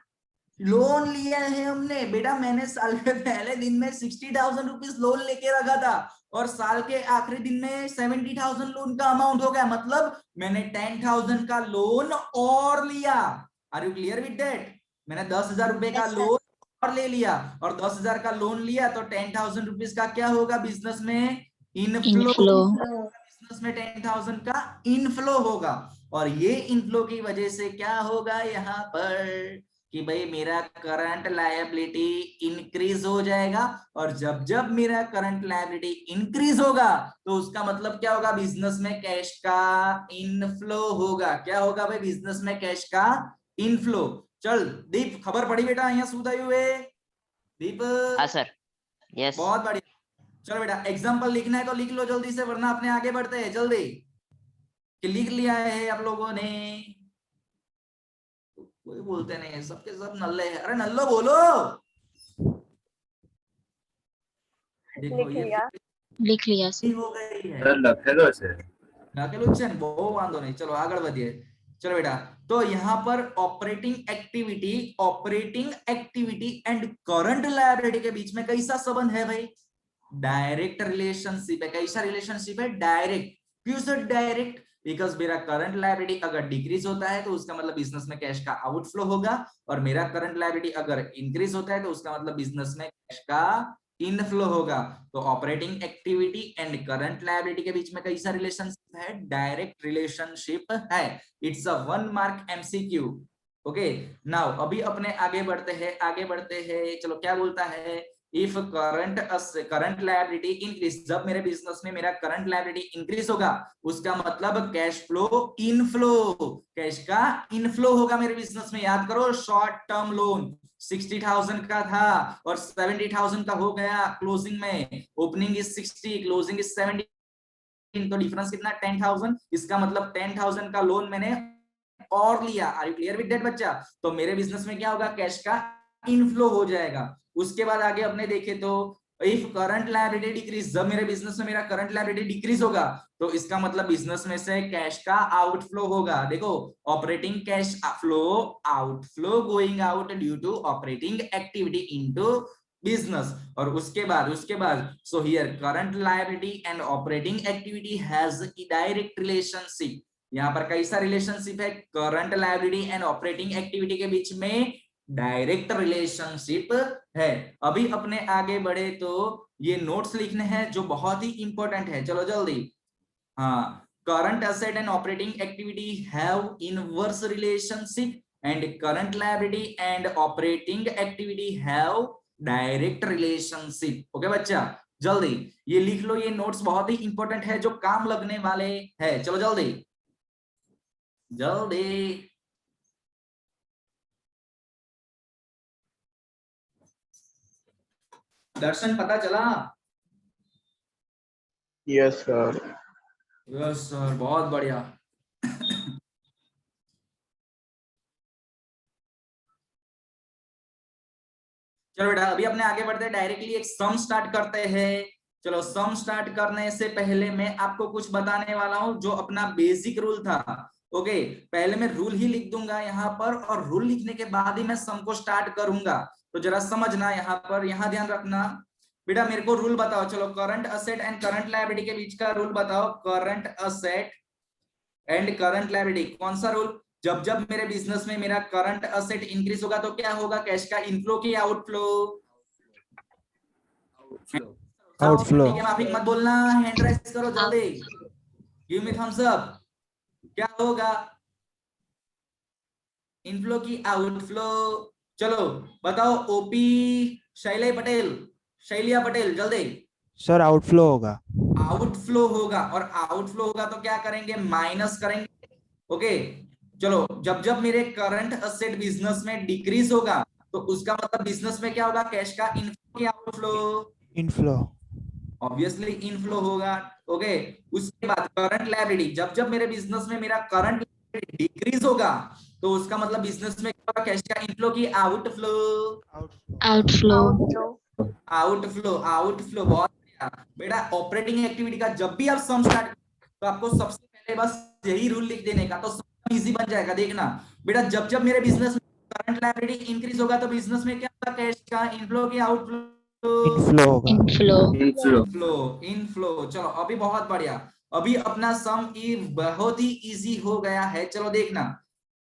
लोन लिया है हमने बेटा, मैंने साल के पहले दिन में 60,000 रुपीज लोन लेके रखा था और साल के आखिरी दिन में 70,000 लोन का अमाउंट हो गया, मतलब मैंने 10,000 का लोन और लिया। Are you clear with that? मैंने 10,000 रुपए का Yes, sir. लोन और ले लिया, और 10,000 का लोन लिया तो 10,000 रुपीज का क्या होगा बिजनेस में? इनफ्लो। बिजनेस में 10,000 का इनफ्लो होगा, और ये इनफ्लो की वजह से क्या होगा यहाँ पर कि भाई मेरा करंट लायबिलिटी इंक्रीज हो जाएगा, और जब जब मेरा करंट लायबिलिटी इंक्रीज होगा तो उसका मतलब क्या होगा? बिजनेस में कैश का इनफ्लो होगा। क्या होगा भाई? बिजनेस में कैश का इनफ्लो। चल दीप, खबर पड़ी बेटा यहाँ सुधाई हुए? दीप हाँ सर, यस। बहुत बढ़िया। चलो बेटा एग्जाम्पल लिखना है तो लिख लो जल्दी से, वरना अपने आगे बढ़ते हैं जल्दी। कि लिख लिया है आप लोगों ने? कोई बोलते नहीं, सबके सब नल्ले हैं। अरे नल्लो बोलो। देखो लिख ये लिया। लिख लिया फिर हो गई है। सर लखेलो છે नाकेलू છે ને, બહુ વાંધો नहीं, चलो आगे बढ़िए। चलो बेटा, तो यहाँ पर operating activity and current liability के बीच में कैसा संबंध है भाई? डायरेक्ट रिलेशनशिप है। कैसा रिलेशनशिप है? डायरेक्ट। क्यों सर डायरेक्ट? बिकॉज मेरा करंट लायबिलिटी अगर डिक्रीज होता है तो उसका मतलब बिजनेस में कैश का आउटफ्लो होगा, और मेरा करंट लायबिलिटी अगर इंक्रीज होता है तो उसका मतलब बिजनेस में कैश का इनफ्लो होगा। तो operating activity and current liability के बीच में कैसा रिलेशनशिप है? डायरेक्ट रिलेशनशिप है। It's a 1 mark MCQ. Okay, now अभी अपने आगे बढ़ते हैं। चलो क्या बोलता है? इफ करंट लायबिलिटी इंक्रीज, जब मेरे बिजनेस में मेरा करंट लायबिलिटी इंक्रीज होगा उसका मतलब कैश फ्लो इनफ्लो, कैश का इनफ्लो होगा मेरे बिजनेस में। याद करो, शॉर्ट टर्म लोन 60,000 का था और 70,000 का हो गया क्लोजिंग में। ओपनिंग इज 60, क्लोजिंग इज 70, तो डिफरेंस कितना? 10,000। इसका मतलब 10,000 का लोन मैंने और लिया। Are you clear with that बच्चा? तो मेरे बिजनेस में क्या होगा? कैश का इनफ्लो हो जाएगा। उसके बाद आगे अपने देखे तो इफ करंट लायबिलिटी डिक्रीज, जब मेरे बिजनेस में मेरा करंट लायबिलिटी डिक्रीज होगा तो इसका मतलब बिजनेस में से कैश का आउटफ्लो होगा। देखो, operating cash flow, outflow going out due to operating activity into business. और उसके बाद so here current liability and operating activity has direct relationship. यहाँ पर कैसा रिलेशनशिप है? Current liability and operating activity के बीच में डायरेक्ट रिलेशनशिप है। अभी अपने आगे बढ़े तो ये नोट्स लिखने हैं जो बहुत ही इंपॉर्टेंट है। चलो जल्दी। हाँ, current asset and operating activity have inverse relationship and current liability and operating activity have direct relationship. Okay बच्चा, जल्दी ये लिख लो, ये नोट्स बहुत ही इंपॉर्टेंट है जो काम लगने वाले हैं। चलो जल्दी जल्दी। दर्शन पता चला? Yes, sir. यस सर, बहुत बढ़िया। चलो बेटा अभी अपने आगे बढ़ते हैं, डायरेक्टली एक सम स्टार्ट करते हैं। चलो सम स्टार्ट करने से पहले मैं आपको कुछ बताने वाला हूं जो अपना बेसिक रूल था। ओके, पहले मैं रूल ही लिख दूंगा यहाँ पर, और रूल लिखने के बाद ही मैं सम को स्टार्ट करूंगा। तो जरा समझना यहाँ पर, यहाँ ध्यान रखना बेटा। मेरे को रूल बताओ, चलो current asset and current liability के बीच का रूल बताओ। Current asset and current liability, कौन सा रूल? जब जब मेरे बिजनेस में मेरा करंट असेट इंक्रीज होगा तो क्या होगा? कैश का इनफ्लो की आउटफ्लो? आउटफ्लो। ठीक है, माफी मत बोलना, हैंड राइज करो जल्दी, गिव मी थम्स अप। क्या होगा? इनफ्लो की आउटफ्लो। चलो बताओ, ओपी शैलिया पटेल जल्दी। सर आउटफ्लो होगा। आउटफ्लो होगा, और आउटफ्लो होगा तो क्या करेंगे? माइनस करेंगे। ओके, चलो जब जब मेरे करंट असेट बिजनेस में डिक्रीज होगा तो उसका मतलब बिजनेस में क्या होगा, कैश का इनफ्लो की आउटफ्लो, इनफ्लो ऑब्वियसली इनफ्लो होगा। ओके, उसके बाद करंट लायबिलिटी, जब जब मेरे बिजनेस में मेरा करंट डिक्रीज होगा तो उसका मतलब बिजनेस में क्या होगा, कैश का इनफ्लो की आउटफ्लो, आउटफ्लो आउटफ्लो, आउटफ्लो। बहुत बढ़िया बेटा। ऑपरेटिंग एक्टिविटी का जब भी आप सम स्टार्ट तो आपको सबसे पहले बस यही रूल लिख देने का, तो सब इजी बन जाएगा। देखना बेटा, जब जब मेरे बिजनेस में करंट लायबिलिटी इंक्रीज होगा तो बिजनेस में क्या होगा, कैश का इनफ्लो की आउटफ्लो, इनफ्लो होगा Inflow. Inflow, inflow. चलो अभी बहुत बढ़िया, अभी अपना सम बहुत ही इजी हो गया है। चलो देखना,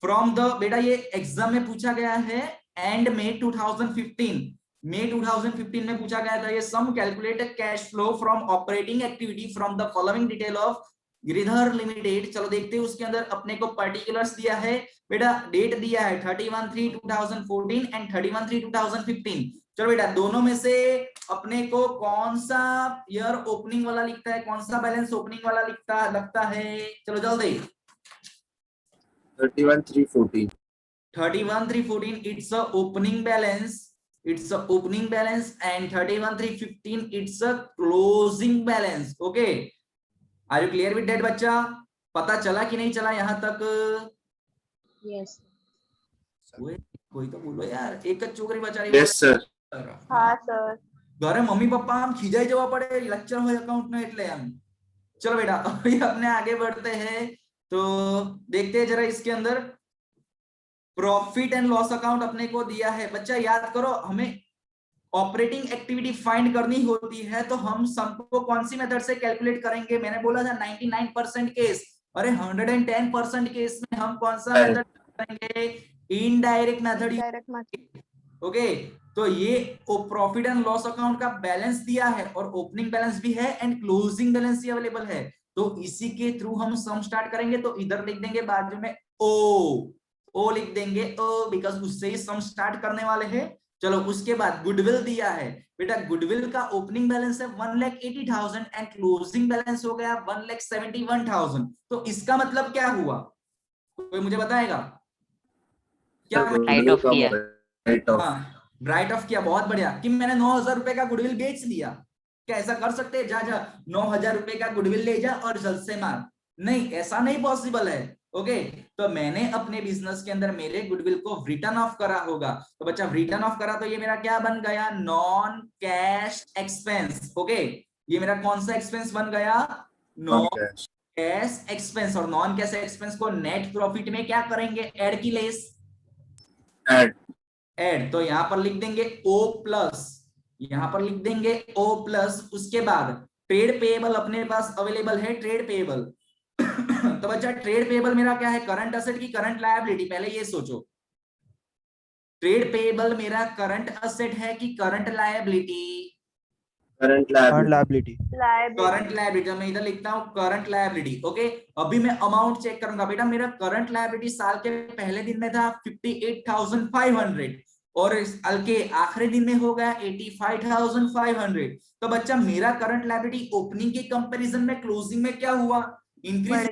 फ्रॉम द, बेटा ये एग्जाम में पूछा गया है एंड में 2015, मई 2015 में पूछा गया था ये sum, calculate cash flow from operating activity from the following detail of Girdhar limited. चलो देखते हैं उसके अंदर अपने को पर्टिकुलर्स दिया है बेटा, डेट दिया है 31/3/2014 एंड 31/3/2015। चलो बेटा दोनों में से अपने को कौन सा ईयर ओपनिंग वाला लिखता है, कौन सा बैलेंस ओपनिंग वाला लगता है, चलो जल्दी। 31/3/14. 31/3/14 it's a opening balance, it's a opening balance, and 31/3/15 it's a closing balance. Okay, are you clear with that बच्चा? पता चला कि नहीं चला यहाँ तक? यस कोई तो बोलो यार, एक चोकरी बचा रही। Yes, sir. हाँ सर घरे मम्मी पप्पा हम खिजाई जवा पड़े लेक्चर हो अकाउंट में એટલે हम। चलो बेटा अभी अपने आगे बढ़ते हैं, तो देखते हैं जरा इसके अंदर प्रॉफिट एंड लॉस अकाउंट अपने को दिया है। बच्चा याद करो, हमें ऑपरेटिंग एक्टिविटी फाइंड करनी होती है तो हम सबको कौन सी मेथड से कैलकुलेट करेंगे? मैंने बोला था 99% केस, अरे 110% केस में हम कौन सा मेथड करेंगे? Indirect method. डायरेक्ट ओके, तो ये प्रॉफिट एंड लॉस अकाउंट का बैलेंस दिया है और ओपनिंग बैलेंस भी है एंड क्लोजिंग बैलेंस भी अवेलेबल है, तो इसी के थ्रू हम सम स्टार्ट करेंगे। तो इधर लिख देंगे बाजू में ओ लिख देंगे ओ, बिकॉज उससे ही सम स्टार्ट करने वाले हैं। चलो उसके बाद गुडविल दिया है बेटा, गुडविल का ओपनिंग बैलेंस है 1,80,000 एंड क्लोजिंग बैलेंस हो गया 1,71,000। तो इसका मतलब क्या हुआ, कोई मुझे बताएगा क्या? राइट ऑफ किया। Right off. हाँ, राइट ऑफ किया, बहुत बढ़िया। कि मैंने 9,000 रुपए का गुडविल बेच दिया, क्या ऐसा कर सकते हैं? जा 9,000 रुपए का गुडविल ले जा और जल्द से मार, नहीं ऐसा नहीं पॉसिबल है। ओके, तो मैंने अपने बिजनेस के अंदर मेरे गुडविल को रिटर्न ऑफ करा होगा। तो बच्चा रिटर्न ऑफ करा तो ये मेरा क्या बन गया? Non cash expense. ओके, ये मेरा कौन सा एक्सपेंस बन गया? Non Non-cash. Cash expense. और नॉन कैश एक्सपेंस को नेट प्रॉफिट में क्या करेंगे? ऐड की लेस, Add. ऐड। तो यहां पर लिख देंगे O प्लस, यहां पर लिख देंगे O प्लस। उसके बाद ट्रेड पेएबल अपने पास अवेलेबल है, ट्रेड पेएबल। तो बच्चा ट्रेड पेएबल मेरा क्या है? करंट असेट की करंट लायबिलिटी? पहले ये सोचो, ट्रेड पेएबल मेरा करंट असेट है कि current liability? Current current liability. Liability current liability. मैं इधर लिखता हूं करंट लायबिलिटी। ओके, अभी मैं अमाउंट चेक करूंगा बेटा, मेरा करंट लायबिलिटी साल के पहले दिन में था 58,500 और साल के आखिरी दिन में हो गया 85,500। तो बच्चा मेरा करंट लायबिलिटी ओपनिंग के कंपैरिजन में क्लोजिंग में क्या हुआ? इंक्रीज।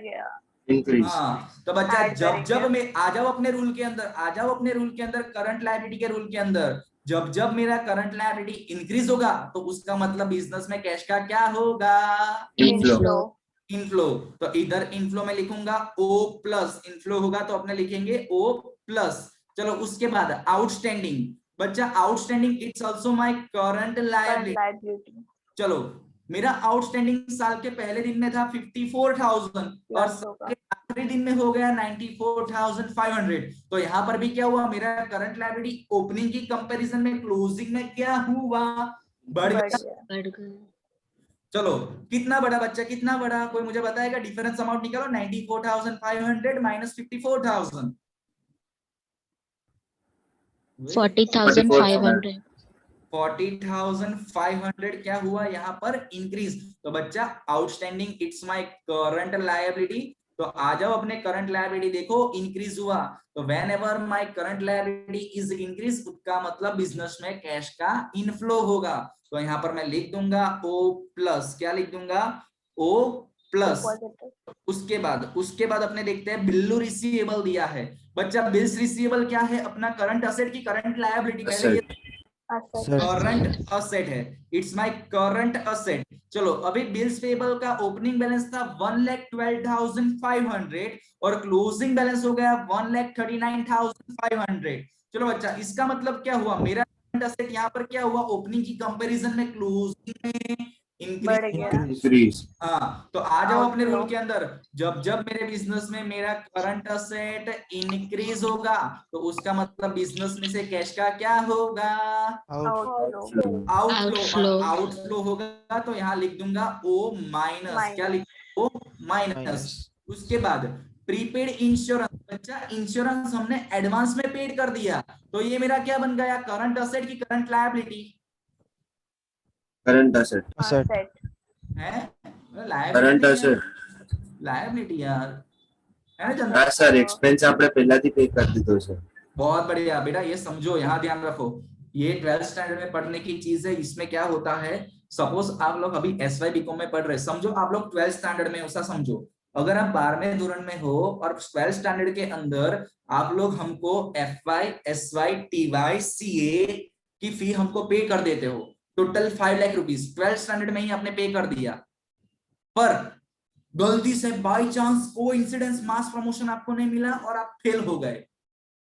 Increase. हाँ, तो बच्चा जब जब मैं आ जाओ अपने रूल के अंदर, आ जाओ अपने रूल के अंदर, करंट लायबिलिटी के रूल के अंदर, जब जब मेरा करंट लायबिलिटी इंक्रीज होगा तो उसका मतलब बिजनेस में कैश का क्या होगा? Inflow. इनफ्लो। तो इधर इनफ्लो में लिखूंगा O प्लस, इनफ्लो होगा तो अपने लिखेंगे O प्लस। चलो उसके बाद आउटस्टैंडिंग, बच्चा outstanding it's also my current liability. चलो मेरा आउटस्टैंडिंग साल के पहले दिन में था 54,000 और साल के आखिरी दिन में हो गया 94,500। तो यहाँ पर भी क्या हुआ? मेरा करंट लायबिलिटी ओपनिंग की कंपैरिजन में क्लोजिंग में क्या हुआ? बढ़ गया। चलो कितना बड़ा बच्चा, कितना बड़ा? कोई मुझे बताएगा? डिफरेंस अमाउंट निकालो, 94,500 माइनस 54,000, 40,500. 40,500 क्या हुआ यहाँ पर? इंक्रीज। तो बच्चा outstanding it's my current liability, तो आ जाओ अपने करंट लायबिलिटी देखो इंक्रीज हुआ। तो when ever my current liability is increase, उसका मतलब बिजनेस में कैश का इनफ्लो होगा। तो यहाँ पर मैं लिख दूंगा O प्लस, क्या लिख दूंगा? O plus Positive. उसके बाद अपने देखते हैं बिल्लू रिसीवेबल दिया है। बच्चा बिल्स रिसीवेबल क्या है? अपना करंट असेट की करंट लायबिलिटी। पहले ये Asset. करंट असेट है, इट्स माय करंट असेट। चलो अभी बिल्स पेबल का ओपनिंग बैलेंस था 1,12,500 और क्लोजिंग बैलेंस हो गया 1,39,500। चलो बच्चा इसका मतलब क्या हुआ? मेरा करंट असेट यहाँ पर क्या हुआ? ओपनिंग की कंपैरिजन में क्लोजिंग में बढ़ इंक्रीज गया। Increase. हाँ, तो आ जाओ अपने रूल Outflow. के अंदर। जब जब मेरे बिजनेस में मेरा करंट असेट इंक्रीज होगा तो उसका मतलब बिजनेस में से कैश का क्या होगा? Outflow. आउटफ्लो। आउटफ्लो होगा तो यहाँ लिख दूंगा ओ माइनस। क्या लिख? O minus. Minus. उसके बाद प्रीपेड इंश्योरेंस। बच्चा इंश्योरेंस हमने एडवांस में पेड कर दिया तो ये मेरा क्या बन गया? करंट असेट की current liability Current asset. Asset. है। Current liability asset. लायबिलिटी यार, है ना चंदा? હા સર એક્સપેન્સ આપણે પહેલાથી પે કરી દીધો છે. बहुत बढ़िया बेटा, ये समझो, यहाँ ध्यान रखो। ये 12th स्टैंडर्ड में पढ़ने की चीज है। इसमें क्या होता है, सपोज आप लोग अभी SY बीकॉम में पढ़ रहे, समझो आप लोग 12th स्टैंडर्ड में, ऐसा समझो। अगर आप 12वें धोरण में हो और 12th स्टैंडर्ड के अंदर आप लोग हमको FY, SY, TY, CA की फी हमको पे कर देते हो, total 5 lakh rupees 12th standard में ही आपने पे कर दिया, पर गलती से by chance coincidence mass promotion आपको नहीं मिला और आप फेल हो गए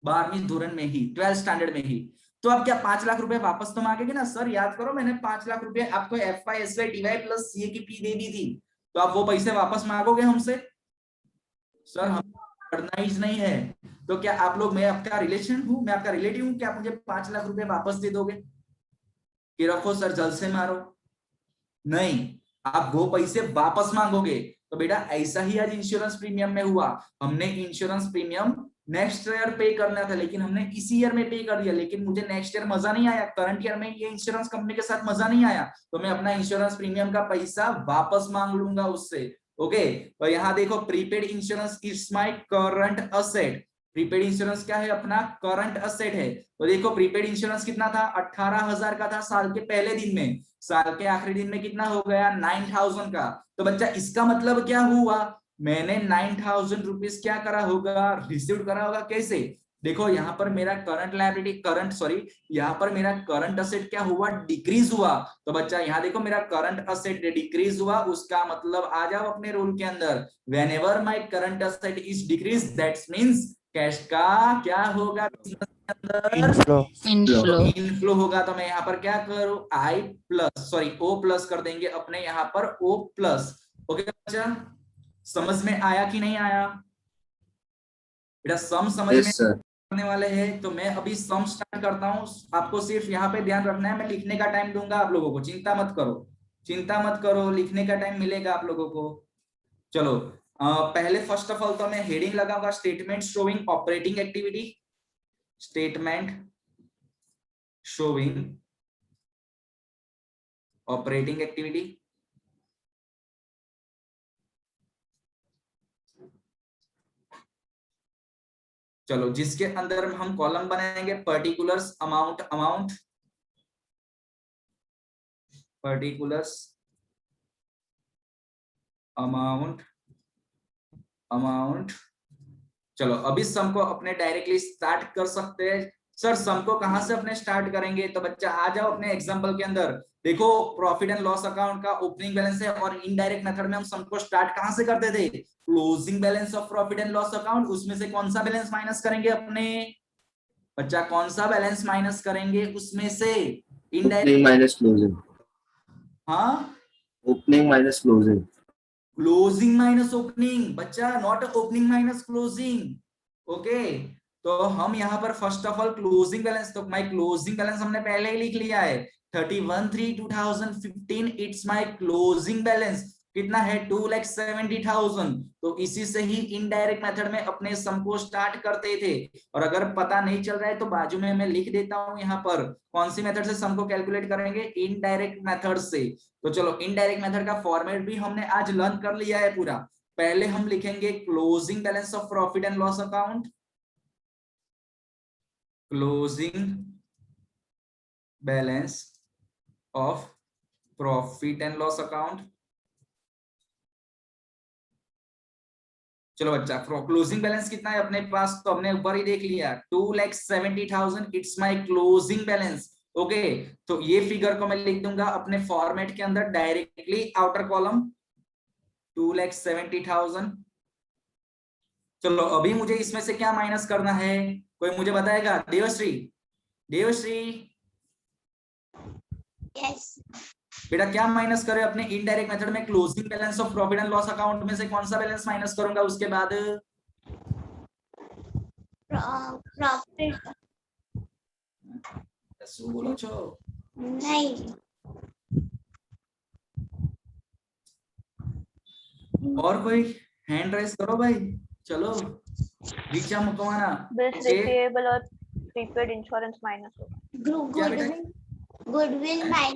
12वीं धोरण में ही, 12th स्टैंडर्ड में ही, तो आप क्या 5 लाख रुपए वापस तो मांगेंगे ना? सर याद करो, मैंने 5 लाख रुपए आपको FY, SY, TY plus CA की फी दे दी थी, तो आप वो पैसे वापस मांगोगे हमसे? सर हम करना ही नहीं है। तो क्या आप लोग, मैं आपका रिलेशन हूं, मैं आपका रिलेटिव हूं, क्या आप मुझे 5 लाख रुपए वापस दे दोगे कि रखो सर जल्द से मारो? नहीं, आप वो पैसे वापस मांगोगे। तो बेटा ऐसा ही आज इंश्योरेंस प्रीमियम में हुआ। हमने इंश्योरेंस प्रीमियम नेक्स्ट ईयर पे करना था लेकिन हमने इसी ईयर में पे कर दिया, लेकिन मुझे नेक्स्ट ईयर मजा नहीं आया, करंट ईयर में ये इंश्योरेंस कंपनी के साथ मजा नहीं आया, तो मैं अपना इंश्योरेंस प्रीमियम का पैसा वापस मांग लूंगा उससे। ओके, तो यहाँ देखो prepaid insurance is my current asset. Prepaid insurance क्या है? अपना करंट असेट है। तो देखो प्रीपेड इंश्योरेंस कितना था? 18,000 का था साल के पहले दिन में, साल के आखिरी दिन में कितना हो गया? 9,000 का। तो बच्चा इसका मतलब क्या हुआ? मैंने 9,000 रुपीज क्या करा होगा? रिसीव करा होगा। कैसे? देखो यहाँ पर मेरा करंट लायबिलिटी, यहाँ पर मेरा करंट असेट क्या हुआ? डिक्रीज हुआ। तो बच्चा यहाँ देखो मेरा करंट असेट डिक्रीज हुआ, उसका मतलब आ जाओ अपने रूल के अंदर, whenever my current asset is decrease that means cash का क्या होगा? बिजनेस के अंदर Inflow. इनफ्लो होगा। तो मैं यहाँ पर क्या करूं? O प्लस कर देंगे अपने यहाँ पर O प्लस। ओके बच्चा, समझ में आया कि नहीं आया? बेटा सम समझ में Yes sir. करने वाले हैं तो मैं अभी सम स्टार्ट करता हूं। आपको सिर्फ यहाँ पे ध्यान रखना है, मैं लिखने का टाइम दूंगा आप लोगों को, चिंता मत करो, लिखने का टाइम मिलेगा आप लोगों को। चलो पहले फर्स्ट ऑफ ऑल तो मैं हेडिंग लगाऊंगा, statement showing operating activity, statement showing operating activity. चलो जिसके अंदर हम कॉलम बनाएंगे पर्टिकुलर्स अमाउंट, पर्टिकुलर्स अमाउंट। चलो अभी सम को अपने डायरेक्टली स्टार्ट कर सकते हैं। सर सम को कहां से अपने स्टार्ट करेंगे? तो बच्चा आ जाओ अपने एग्जांपल के अंदर। देखो प्रॉफिट एंड लॉस अकाउंट का ओपनिंग बैलेंस है और इनडायरेक्ट मेथड में हम सम को स्टार्ट कहां से करते थे? Closing balance of profit and loss account. उसमें से कौन सा बैलेंस माइनस करेंगे अपने? बच्चा कौन सा बैलेंस माइनस करेंगे उसमें से? इनडायरेक्ट। Opening minus closing. हाँ, Opening minus closing. Closing minus opening बच्चा, not opening minus closing. Okay, तो हम यहाँ पर first of all closing balance, तो माय क्लोजिंग बैलेंस हमने पहले ही लिख लिया है 31/3/2015, इट्स माय क्लोजिंग बैलेंस कितना है? 2,70,000। तो इसी से ही इनडायरेक्ट मेथड में अपने सम को स्टार्ट करते थे। और अगर पता नहीं चल रहा है तो बाजू में मैं लिख देता हूं यहाँ पर कौन सी मेथड से सम को कैलकुलेट करेंगे? इनडायरेक्ट मेथड से। तो चलो इनडायरेक्ट मेथड का फॉर्मेट भी हमने आज लर्न कर लिया है पूरा। पहले हम लिखेंगे closing balance of profit and loss account, closing balance of profit and loss account. चलो बच्चा, क्लोजिंग बैलेंस कितना है अपने पास, तो हमने ऊपर ही देख लिया 2,70,000 it's my closing balance. Okay, तो ये फिगर को मैं लिख दूंगा अपने फॉर्मेट के अंदर डायरेक्टली आउटर कॉलम 2,70,000। चलो अभी मुझे इसमें से क्या माइनस करना है, कोई मुझे बताएगा? देवश्री, देवश्री यस बेटा क्या माइनस करे अपने इनडायरेक्ट मेथड में? Closing balance of profit and loss account में से कौन सा बैलेंस माइनस करूंगा उसके बाद? प्रॉफिट શું બોલો છો? नहीं और कोई हैंड रेस करो भाई, चलो नीचा मुकवाना। Bills Okay. रिसीवेबल और प्रीपेड इंश्योरेंस माइनस होगा। क्या बेटा? गुडविल माइन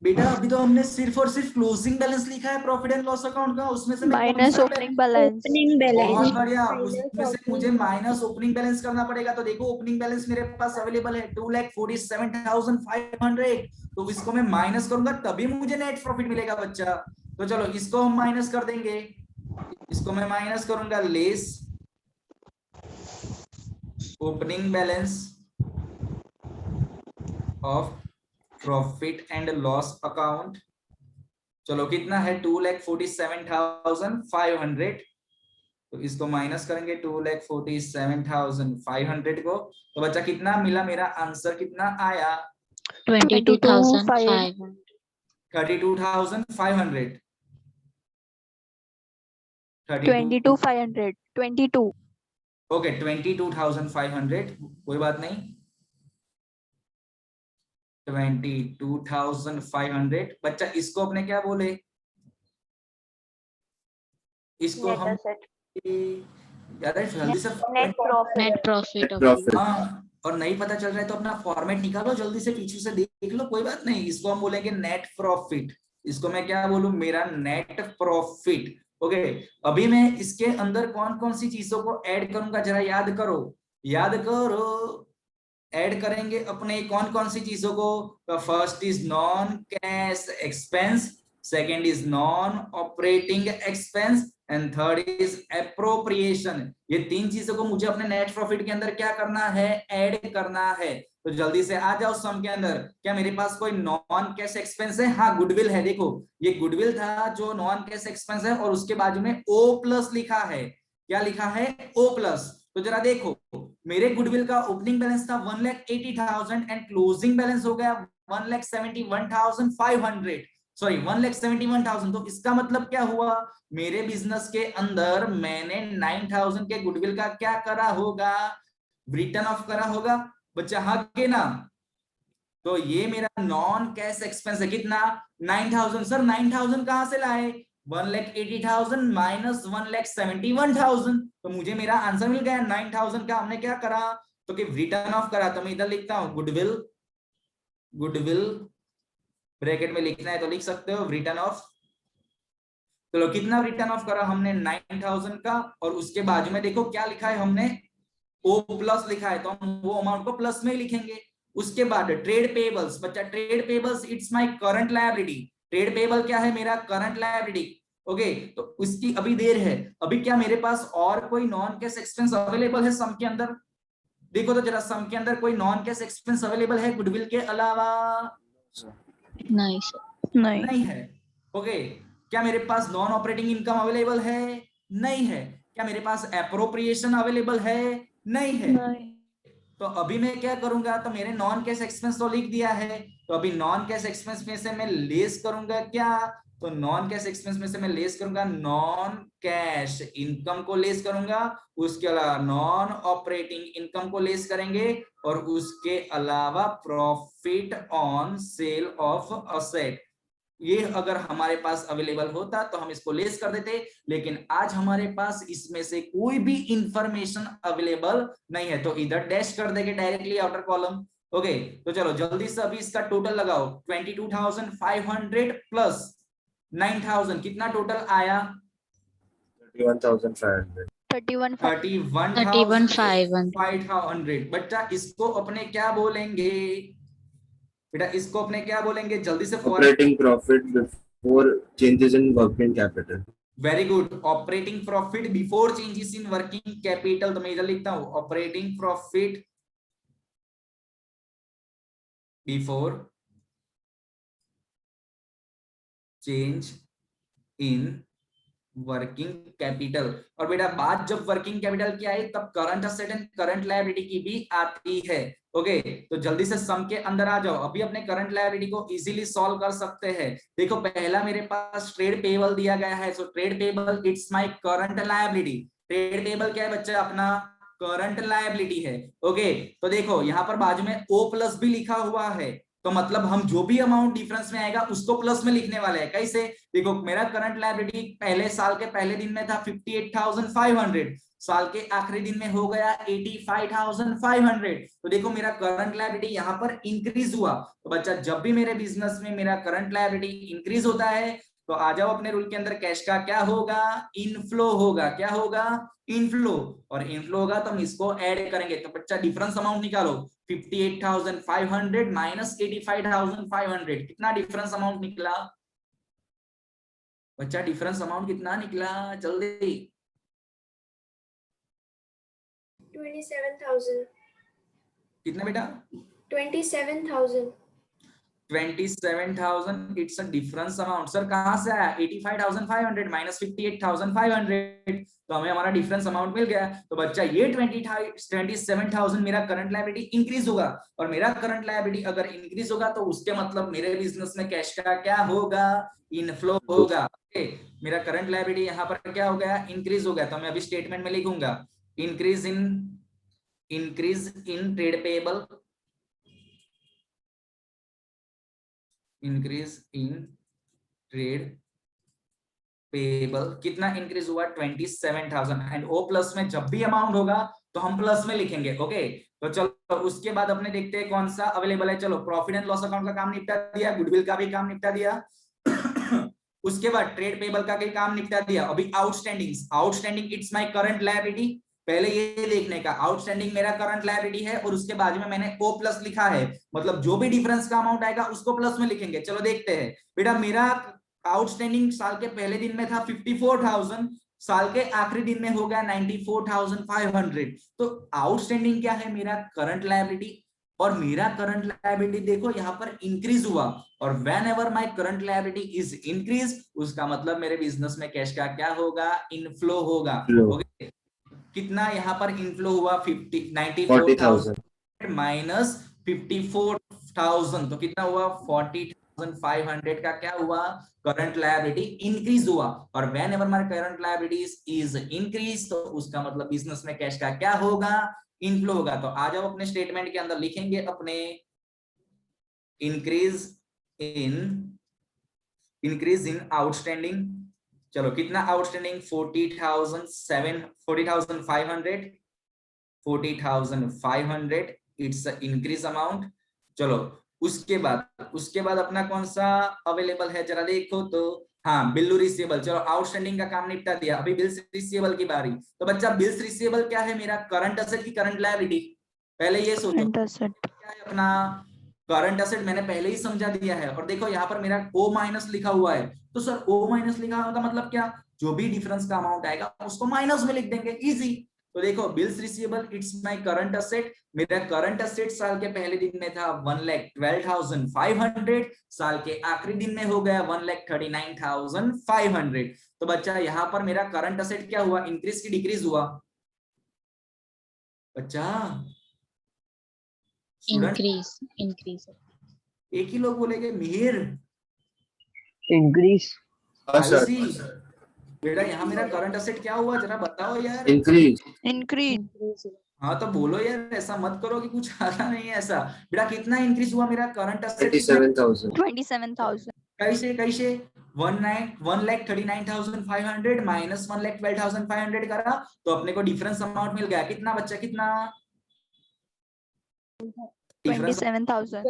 बेटा अभी तो हमने सिर्फ और सिर्फ क्लोजिंग बैलेंस लिखा है प्रॉफिट एंड लॉस अकाउंट का, उसमें से मैं कौन माइनस सा ओपनिंग बैलेंस। ओपनिंग बहुत बैलेंस बढ़िया, Minus उसमें से opening मुझे माइनस ओपनिंग बैलेंस करना पड़ेगा। तो देखो ओपनिंग बैलेंस मेरे पास अवेलेबल है 2,47,500, तो इसको मैं माइनस करूंगा तभी मुझे नेट प्रॉफिट मिलेगा बच्चा। तो चलो इसको हम माइनस कर देंगे, इसको मैं माइनस करूंगा less opening balance of profit and loss account. चलो कितना है 2,47,500, तो इसको माइनस करेंगे 2,47,500 को, तो बच्चा कितना मिला? मेरा आंसर कितना आया? 22,500. 32,500। 22,500 22 ओके 22,500, कोई बात नहीं, 22,500। बच्चा इसको अपने क्या बोले? इसको नेट हम एसेट यार जल्दी से net profit Net profit of Profit. हाँ, और नहीं पता चल रहा है तो अपना फॉर्मेट निकालो जल्दी से, पीछे से देख लो, कोई बात नहीं। इसको हम बोलेंगे नेट प्रॉफिट, इसको मैं क्या बोलूं? मेरा नेट प्रॉफिट। ओके, अभी मैं इसके अंदर कौन कौन सी चीजों को ऐड करूंगा जरा याद करो, याद करो। ऐड करेंगे अपने कौन कौन सी चीजों को? तो first is non cash expense, second is non operating expense and third is appropriation. ये तीन चीजों को मुझे अपने नेट प्रॉफिट के अंदर क्या करना है? ऐड करना है। तो जल्दी से आ जाओ सम के अंदर। क्या मेरे पास कोई नॉन कैश एक्सपेंस है? हाँ गुडविल है, देखो ये गुडविल था जो नॉन कैश एक्सपेंस है, और उसके बाजू में ओ प्लस लिखा है। क्या लिखा है? O plus. तो जरा देखो मेरे गुडविल का ओपनिंग बैलेंस था 1,80,000 एंड क्लोजिंग बैलेंस हो गया 1,71,500, सॉरी 1,71,000। तो इसका मतलब क्या हुआ? मेरे बिजनेस के अंदर मैंने 9,000 के गुडविल का क्या करा होगा? रिटर्न ऑफ करा होगा बच्चा, हाँ के ना? तो ये मेरा नॉन कैश एक्सपेंस है, कितना? 9,000। सर 9,000 कहां से लाए? 1,80,000 माइनस 1,71,000, तो मुझे मेरा आंसर मिल गया 9,000 का। हमने क्या करा? तो कि रिटर्न ऑफ करा। तो मैं इधर लिखता हूं गुडविल, गुडविल ब्रैकेट में लिखना है तो लिख सकते हो रिटर्न ऑफ। चलो कितना रिटर्न ऑफ करा हमने? 9,000 का, और उसके बाजू में देखो क्या लिखा है हमने? ओ प्लस लिखा है, तो हम वो अमाउंट को प्लस में ही लिखेंगे। उसके बाद ट्रेड पेबल्स, बच्चा trade payables it's my current liability. Trade payable क्या है? मेरा करंट लायबिलिटी। ओके, तो उसकी अभी देर है। अभी क्या मेरे पास और कोई नॉन कैश एक्सपेंस अवेलेबल है सम के अंदर? देखो तो जरा सम के अंदर कोई नॉन कैश एक्सपेंस अवेलेबल है गुडविल के अलावा? Nice. नहीं है। ओके, क्या मेरे पास नॉन ऑपरेटिंग इनकम अवेलेबल है? नहीं है। क्या मेरे पास एप्रोप्रिएशन अवेलेबल है? नहीं है। तो अभी मैं क्या करूंगा? तो मेरे नॉन कैश एक्सपेंस तो लिख दिया है, तो अभी नॉन कैश एक्सपेंस में से मैं लेस करूंगा क्या? तो नॉन कैश एक्सपेंस में से मैं लेस करूंगा नॉन कैश इनकम को लेस करूंगा, उसके अलावा नॉन ऑपरेटिंग इनकम को लेस करेंगे, और उसके अलावा profit on sale of asset. ये अगर हमारे पास अवेलेबल होता तो हम इसको लेस कर देते, लेकिन आज हमारे पास इसमें से कोई भी इंफॉर्मेशन अवेलेबल नहीं है, तो इधर डैश कर देंगे डायरेक्टली आउटर कॉलम। ओके, तो चलो जल्दी से अभी इसका टोटल लगाओ। 22,500 प्लस 9,000 कितना टोटल आया? 31,500. 31,500। बच्चा इसको अपने क्या बोलेंगे? बेटा इसको अपने क्या बोलेंगे? जल्दी से Operating profit before changes in working capital. Very good. Operating profit before changes in working capital, तो मैं इधर लिखता हूं operating profit before change in working capital. और बेटा बात जब वर्किंग कैपिटल की आई तब current asset and current liability की भी आती है। ओके तो जल्दी से सम के अंदर आ जाओ। अभी अपने करंट लायबिलिटी को इजीली सॉल्व कर सकते हैं। देखो पहला मेरे पास ट्रेड पेबल दिया गया है, so trade payable it's my current liability. Trade payable क्या है बच्चा? अपना करंट लायबिलिटी है। ओके तो देखो यहाँ पर बाजू में O प्लस भी लिखा हुआ है, तो मतलब हम जो भी अमाउंट डिफरेंस में आएगा उसको प्लस में लिखने वाले हैं। कैसे? देखो मेरा करंट लायबिलिटी पहले साल के पहले दिन में था 58,500, साल के आखिरी दिन में हो गया 85,500। तो देखो मेरा करंट लायबिलिटी यहाँ पर इंक्रीज हुआ। तो बच्चा जब भी मेरे बिजनेस में मेरा करंट लायबिलिटी इंक्रीज होता है तो आ जाओ अपने रूल के अंदर, कैश का क्या होगा? इनफ्लो होगा। क्या होगा? इनफ्लो। और इनफ्लो होगा तो हम इसको ऐड करेंगे। तो बच्चा डिफरेंस अमाउंट निकालो, 58,500 माइनस 85,500, कितना डिफरेंस अमाउंट निकला बच्चा? डिफरेंस अमाउंट कितना निकला? जल्दी। 27,000. कितना बेटा? 27,000. 27,000 it's a difference amount. Sir कहां से आया? 85,500 माइनस 58,500, तो हमें हमारा डिफरेंस अमाउंट मिल गया। तो बच्चा ये 27,000 मेरा करंट लायबिलिटी इंक्रीज होगा, और मेरा करंट लायबिलिटी अगर इंक्रीज होगा तो उसके मतलब मेरे बिजनेस में कैश का क्या होगा? इनफ्लो होगा। ओके मेरा करंट लायबिलिटी यहाँ पर क्या हो गया? इंक्रीज हो गया। तो मैं अभी स्टेटमेंट में लिखूंगा increase in trade payable, increase in trade payable. कितना इंक्रीज हुआ? 27,000। एंड O प्लस में जब भी अमाउंट होगा तो हम प्लस में लिखेंगे। ओके तो चलो उसके बाद अपने देखते हैं कौन सा अवेलेबल है। चलो प्रॉफिट एंड लॉस अकाउंट का काम निपटा दिया, गुडविल का भी काम निपटा दिया उसके बाद ट्रेड पेएबल का भी काम निपटा दिया। अभी outstanding it's my current liability. पहले ये देखने का आउटस्टैंडिंग मेरा करंट लायबिलिटी है, और उसके बाद में मैंने O प्लस लिखा है, मतलब जो भी डिफरेंस का अमाउंट आएगा उसको प्लस में लिखेंगे। चलो देखते हैं बेटा, मेरा आउटस्टैंडिंग साल के पहले दिन में था 54,000, साल के आखिरी दिन में हो गया 94,500। तो आउटस्टैंडिंग क्या है? मेरा करंट लायबिलिटी। और मेरा करंट लायबिलिटी देखो यहाँ पर इंक्रीज हुआ, और when ever my current liability is increase उसका मतलब मेरे बिजनेस में कैश का क्या होगा? इनफ्लो होगा। ओके कितना यहाँ पर इनफ्लो हुआ? 94,000 माइनस 54,000, तो कितना हुआ? 40,500 का क्या हुआ? करंट लायबिलिटी इंक्रीज हुआ। और when ever my current liabilities is increase तो उसका मतलब बिजनेस में कैश का क्या होगा? इनफ्लो होगा। तो आ जाओ अपने स्टेटमेंट के अंदर लिखेंगे अपने इंक्रीज इन आउटस्टैंडिंग। चलो कितना आउटस्टैंडिंग? 40,500 it's increase amount. चलो उसके बाद अपना कौन सा अवेलेबल है जरा देखो तो, हाँ बिल रिसीवेबल। चलो आउटस्टैंडिंग का काम निपटा दिया, अभी बिल्स रिसीवेबल की बारी। तो बच्चा बिल्स रिसीवेबल क्या है? मेरा करंट असेट की करंट लायबिलिटी। पहले ये सोचो क्या है अपना करंट असेट, मैंने पहले ही समझा दिया है। और देखो यहाँ पर मेरा O माइनस लिखा हुआ है, तो सर O माइनस लिखा हुआ का मतलब क्या? जो भी डिफरेंस का अमाउंट आएगा उसको माइनस में लिख देंगे, इजी। तो देखो bills receivable it's my current asset. मेरा करंट असेट साल के पहले दिन में था 1,12,500, साल के आखिरी दिन में हो गया 1,39,500। तो बच्चा यहाँ पर मेरा करंट असेट क्या हुआ? इंक्रीज की डिक्रीज हुआ बच्चा? इंक्रीज। एक ही लोग बोलेंगे मिहिर, Increase. आयुषी। बेटा यहाँ मेरा करंट असेट क्या हुआ जरा बताओ यार। इंक्रीज। हाँ तो बोलो यार, ऐसा मत करो कि कुछ आता नहीं है ऐसा। बेटा कितना इंक्रीज हुआ मेरा करंट असेट? 27,000 कैसे 1,39,500 माइनस 1,12,500 करा तो अपने को डिफरेंस अमाउंट मिल गया। कितना बच्चा? कितना? 27,000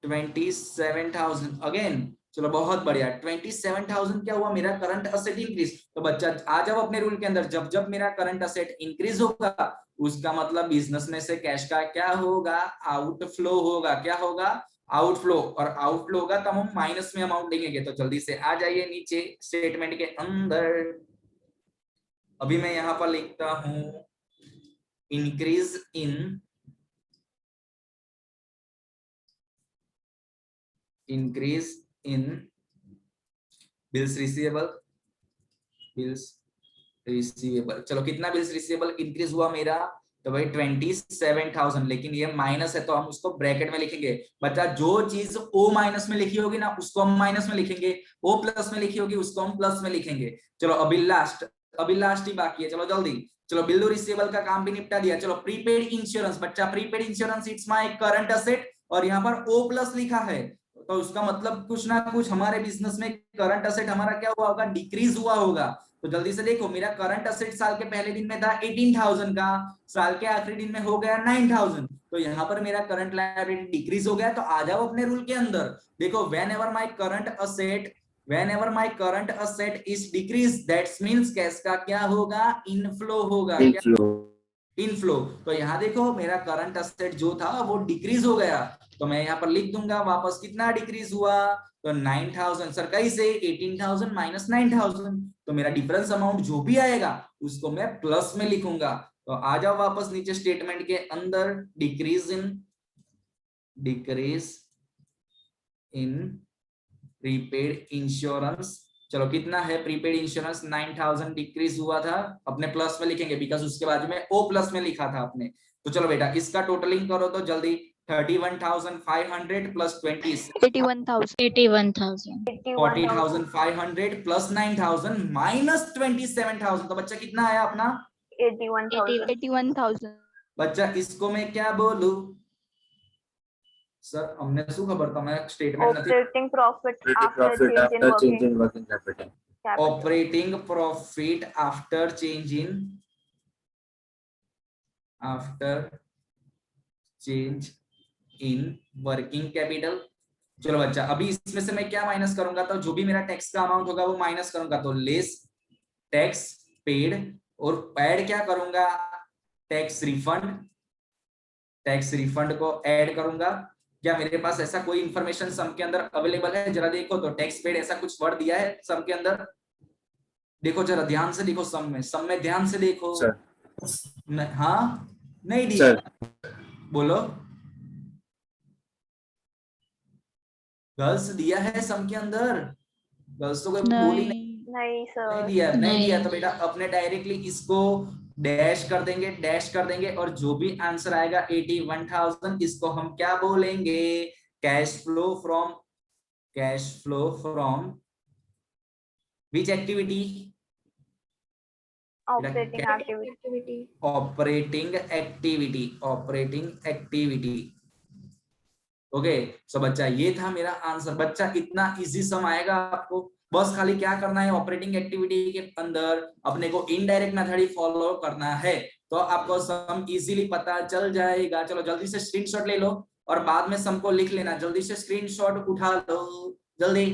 27,000 अगेन। चलो बहुत बढ़िया। 27,000 क्या हुआ? मेरा करंट असेट इंक्रीज। तो बच्चा आ जाओ अपने रूल के अंदर, जब जब मेरा करंट असेट इंक्रीज होगा उसका मतलब बिजनेस में से कैश का क्या होगा? आउटफ्लो होगा। क्या होगा? आउटफ्लो, और आउटफ्लो होगा तब हम माइनस में अमाउंट लिखेंगे। तो जल्दी से आ जाइए नीचे स्टेटमेंट के अंदर। अभी मैं यहाँ पर लिखता हूं इंक्रीज इन बिल्स रिसीवेबल। चलो कितना बिल्स रिसीवेबल इंक्रीज हुआ मेरा, तो भाई 27,000, लेकिन ये माइनस है तो हम उसको ब्रैकेट में लिखेंगे। बच्चा जो चीज ओ माइनस में लिखी होगी ना उसको हम माइनस में लिखेंगे, ओ प्लस में लिखी होगी उसको हम प्लस में लिखेंगे। चलो अभी लास्ट ही बाकी है, चलो जल्दी। चलो बिल रिसीवेबल का काम भी निपटा दिया। चलो प्रीपेड इंश्योरेंस, बच्चा prepaid insurance it's my current asset, और यहाँ पर ओ प्लस लिखा है तो उसका मतलब कुछ ना कुछ हमारे बिजनेस में करंट असेट हमारा क्या हुआ होगा, डिक्रीज हुआ होगा। तो जल्दी से देखो, मेरा करंट असेट साल के पहले दिन में था 18,000 का, साल के आखिरी दिन में हो गया 9,000, तो यहाँ पर मेरा करंट लायबिलिटी डिक्रीज हो गया। तो आ जाओ अपने रूल के अंदर। देखो whenever my current asset is decreased, that means cash का क्या होगा, इनफ्लो होगा। इनफ्लो। तो यहाँ देखो मेरा करंट असेट जो था वो डिक्रीज हो गया, तो मैं यहाँ पर लिख दूंगा वापस कितना डिक्रीज हुआ, तो 9,000। सर कैसे, 18,000 माइनस 9,000, तो मेरा डिफरेंस अमाउंट जो भी आएगा उसको मैं प्लस में लिखूंगा। तो आ जाओ वापस नीचे स्टेटमेंट के अंदर, डिक्रीज इन प्रीपेड इंश्योरेंस। चलो कितना है प्रीपेड इंश्योरेंस, 9,000 डिक्रीज हुआ था, अपने प्लस में लिखेंगे बिकॉज उसके बाद में ओ प्लस में लिखा था अपने। तो चलो बेटा इसका टोटलिंग करो तो जल्दी, 31,500 प्लस 20, 81,000 40,500 प्लस 9,000 माइनस 27,000, तो बच्चा कितना आया अपना, 81,000. 81,000 बच्चा इसको मैं क्या बोलूं, सर हमने શું ખબર તમે સ્ટેટમેન્ટ નથી, Operating profit after profit change in after working change in working capital. capital. Operating profit after change in working capital. चलो बच्चा अभी इसमें से मैं क्या माइनस करूंगा, तो जो भी मेरा टैक्स का अमाउंट होगा वो माइनस करूंगा, तो लेस टैक्स पेड, और ऐड क्या करूंगा, टैक्स रिफंड को ऐड करूंगा। क्या मेरे पास ऐसा कोई इंफॉर्मेशन सम के अंदर अवेलेबल है, जरा देखो तो, टैक्स पेड ऐसा कुछ वर्ड दिया है सम के अंदर, देखो जरा ध्यान से देखो, सम में ध्यान से देखो। हाँ नहीं दिया, बोलो गर्ल्स दिया है सम के अंदर, गर्ल्स तो कोई बोली नहीं, नहीं सर. नहीं दिया। तो बेटा अपने डायरेक्टली इसको डैश कर देंगे और जो भी आंसर आएगा 81,000, इसको हम क्या बोलेंगे, cash flow from which activity, operating activity. Okay so बच्चा ये था मेरा आंसर। बच्चा इतना इजी सम आएगा आपको, बस खाली क्या करना है, ऑपरेटिंग एक्टिविटी के अंदर अपने को इनडायरेक्ट मेथड ही फॉलो करना है, तो आपको सम इजीली पता चल जाएगा। चलो जल्दी से स्क्रीनशॉट ले लो और बाद में सम को लिख लेना, जल्दी से स्क्रीनशॉट उठा लो जल्दी।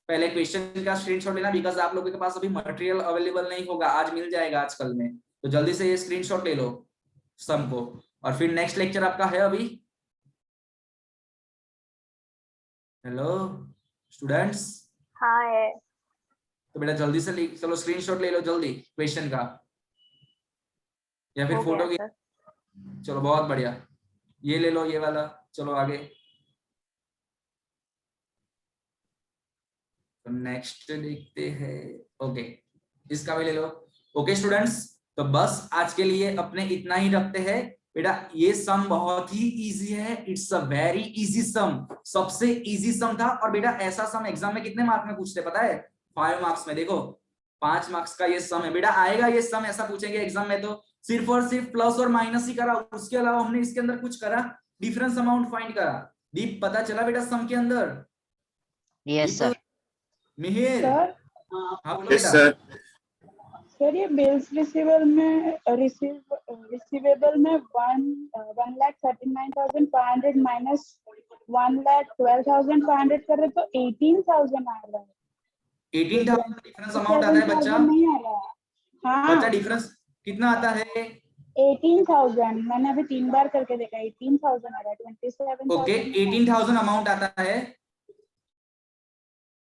पहले क्वेश्चन का स्क्रीनशॉट लेना बिकॉज आप लोगों के पास अभी मटेरियल अवेलेबल नहीं होगा, आज मिल जाएगा आजकल में, तो जल्दी से ये स्क्रीनशॉट ले लो सम को, और फिर नेक्स्ट लेक्चर आपका है अभी। हेलो स्टूडेंट्स, हाँ है। तो बेटा जल्दी से चलो स्क्रीनशॉट ले लो जल्दी क्वेश्चन का, या फिर फोटो की। चलो बहुत बढ़िया, ये ले लो ये वाला। चलो आगे, तो नेक्स्ट देखते हैं। ओके इसका भी ले लो। ओके स्टूडेंट्स, तो बस आज के लिए अपने इतना ही रखते हैं। बेटा ये सम बहुत ही इजी है, इट्स अ वेरी इजी सम, सबसे इजी सम था। और बेटा ऐसा सम एग्जाम में कितने मार्क्स में पूछते पता है, 5 मार्क्स में। देखो 5 मार्क्स का ये सम है बेटा, आएगा ये सम, ऐसा पूछेंगे एग्जाम में तो सिर्फ और सिर्फ प्लस और माइनस ही करा, उसके अलावा हमने इसके अंदर कुछ करा, डिफरेंस अमाउंट फाइंड करा। दीप पता चला बेटा सम के अंदर? Yes sir. मिहिर, हाँ बोलो बेटा। सर ये बिल्स रिसीवेबल में 1,39,500 माइनस 1,12,500 कर रहे तो 18,000 आ रहा है। 18,000 डिफरेंस अमाउंट आता है बच्चा, नहीं आ रहा है। हाँ बच्चा डिफरेंस कितना आता है? 18,000 मैंने अभी 3 बार करके देखा 18,000 आ रहा है 27,000 ओके 18,000 अमाउंट आता है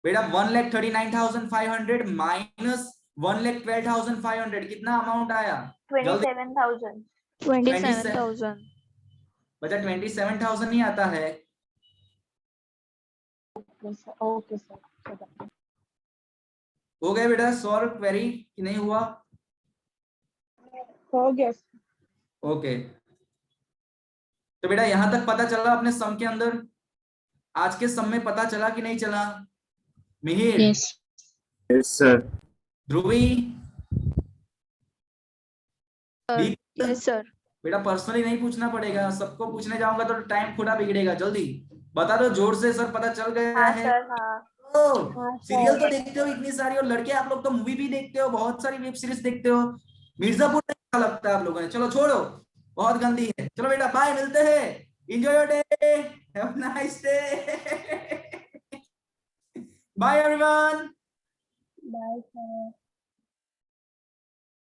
बेटा 1,39,500 माइनस 1,12,500 कितना अमाउंट आया जल्दी 27,000. 27,000. बचा 27,000 ही आता है ओके सर हो गया बेटा सॉल्व क्वेरी कि नहीं हुआ हो गया ओके तो बेटा यहां तक पता चला अपने सम के अंदर आज के सम में पता चला कि नहीं चला मिहिर Yes. Yes, sir. ध्रुवी Sir. ठीक? Yes, sir. बेटा पर्सनली नहीं पूछना पड़ेगा सबको पूछने जाऊंगा तो टाइम खुदा बिगड़ेगा जल्दी बता दो जोर से सर पता चल गया हाँ है सर हाँ. सीरियल तो देखते हो इतनी सारी और लड़के आप लोग तो मूवी भी देखते हो बहुत सारी वेब सीरीज देखते हो मिर्जापुर में क्या लगता है आप लोगों ने चलो छोड़ो बहुत गंदी है चलो बेटा बाय मिलते हैं enjoy your day have a nice day bye everyone bye sir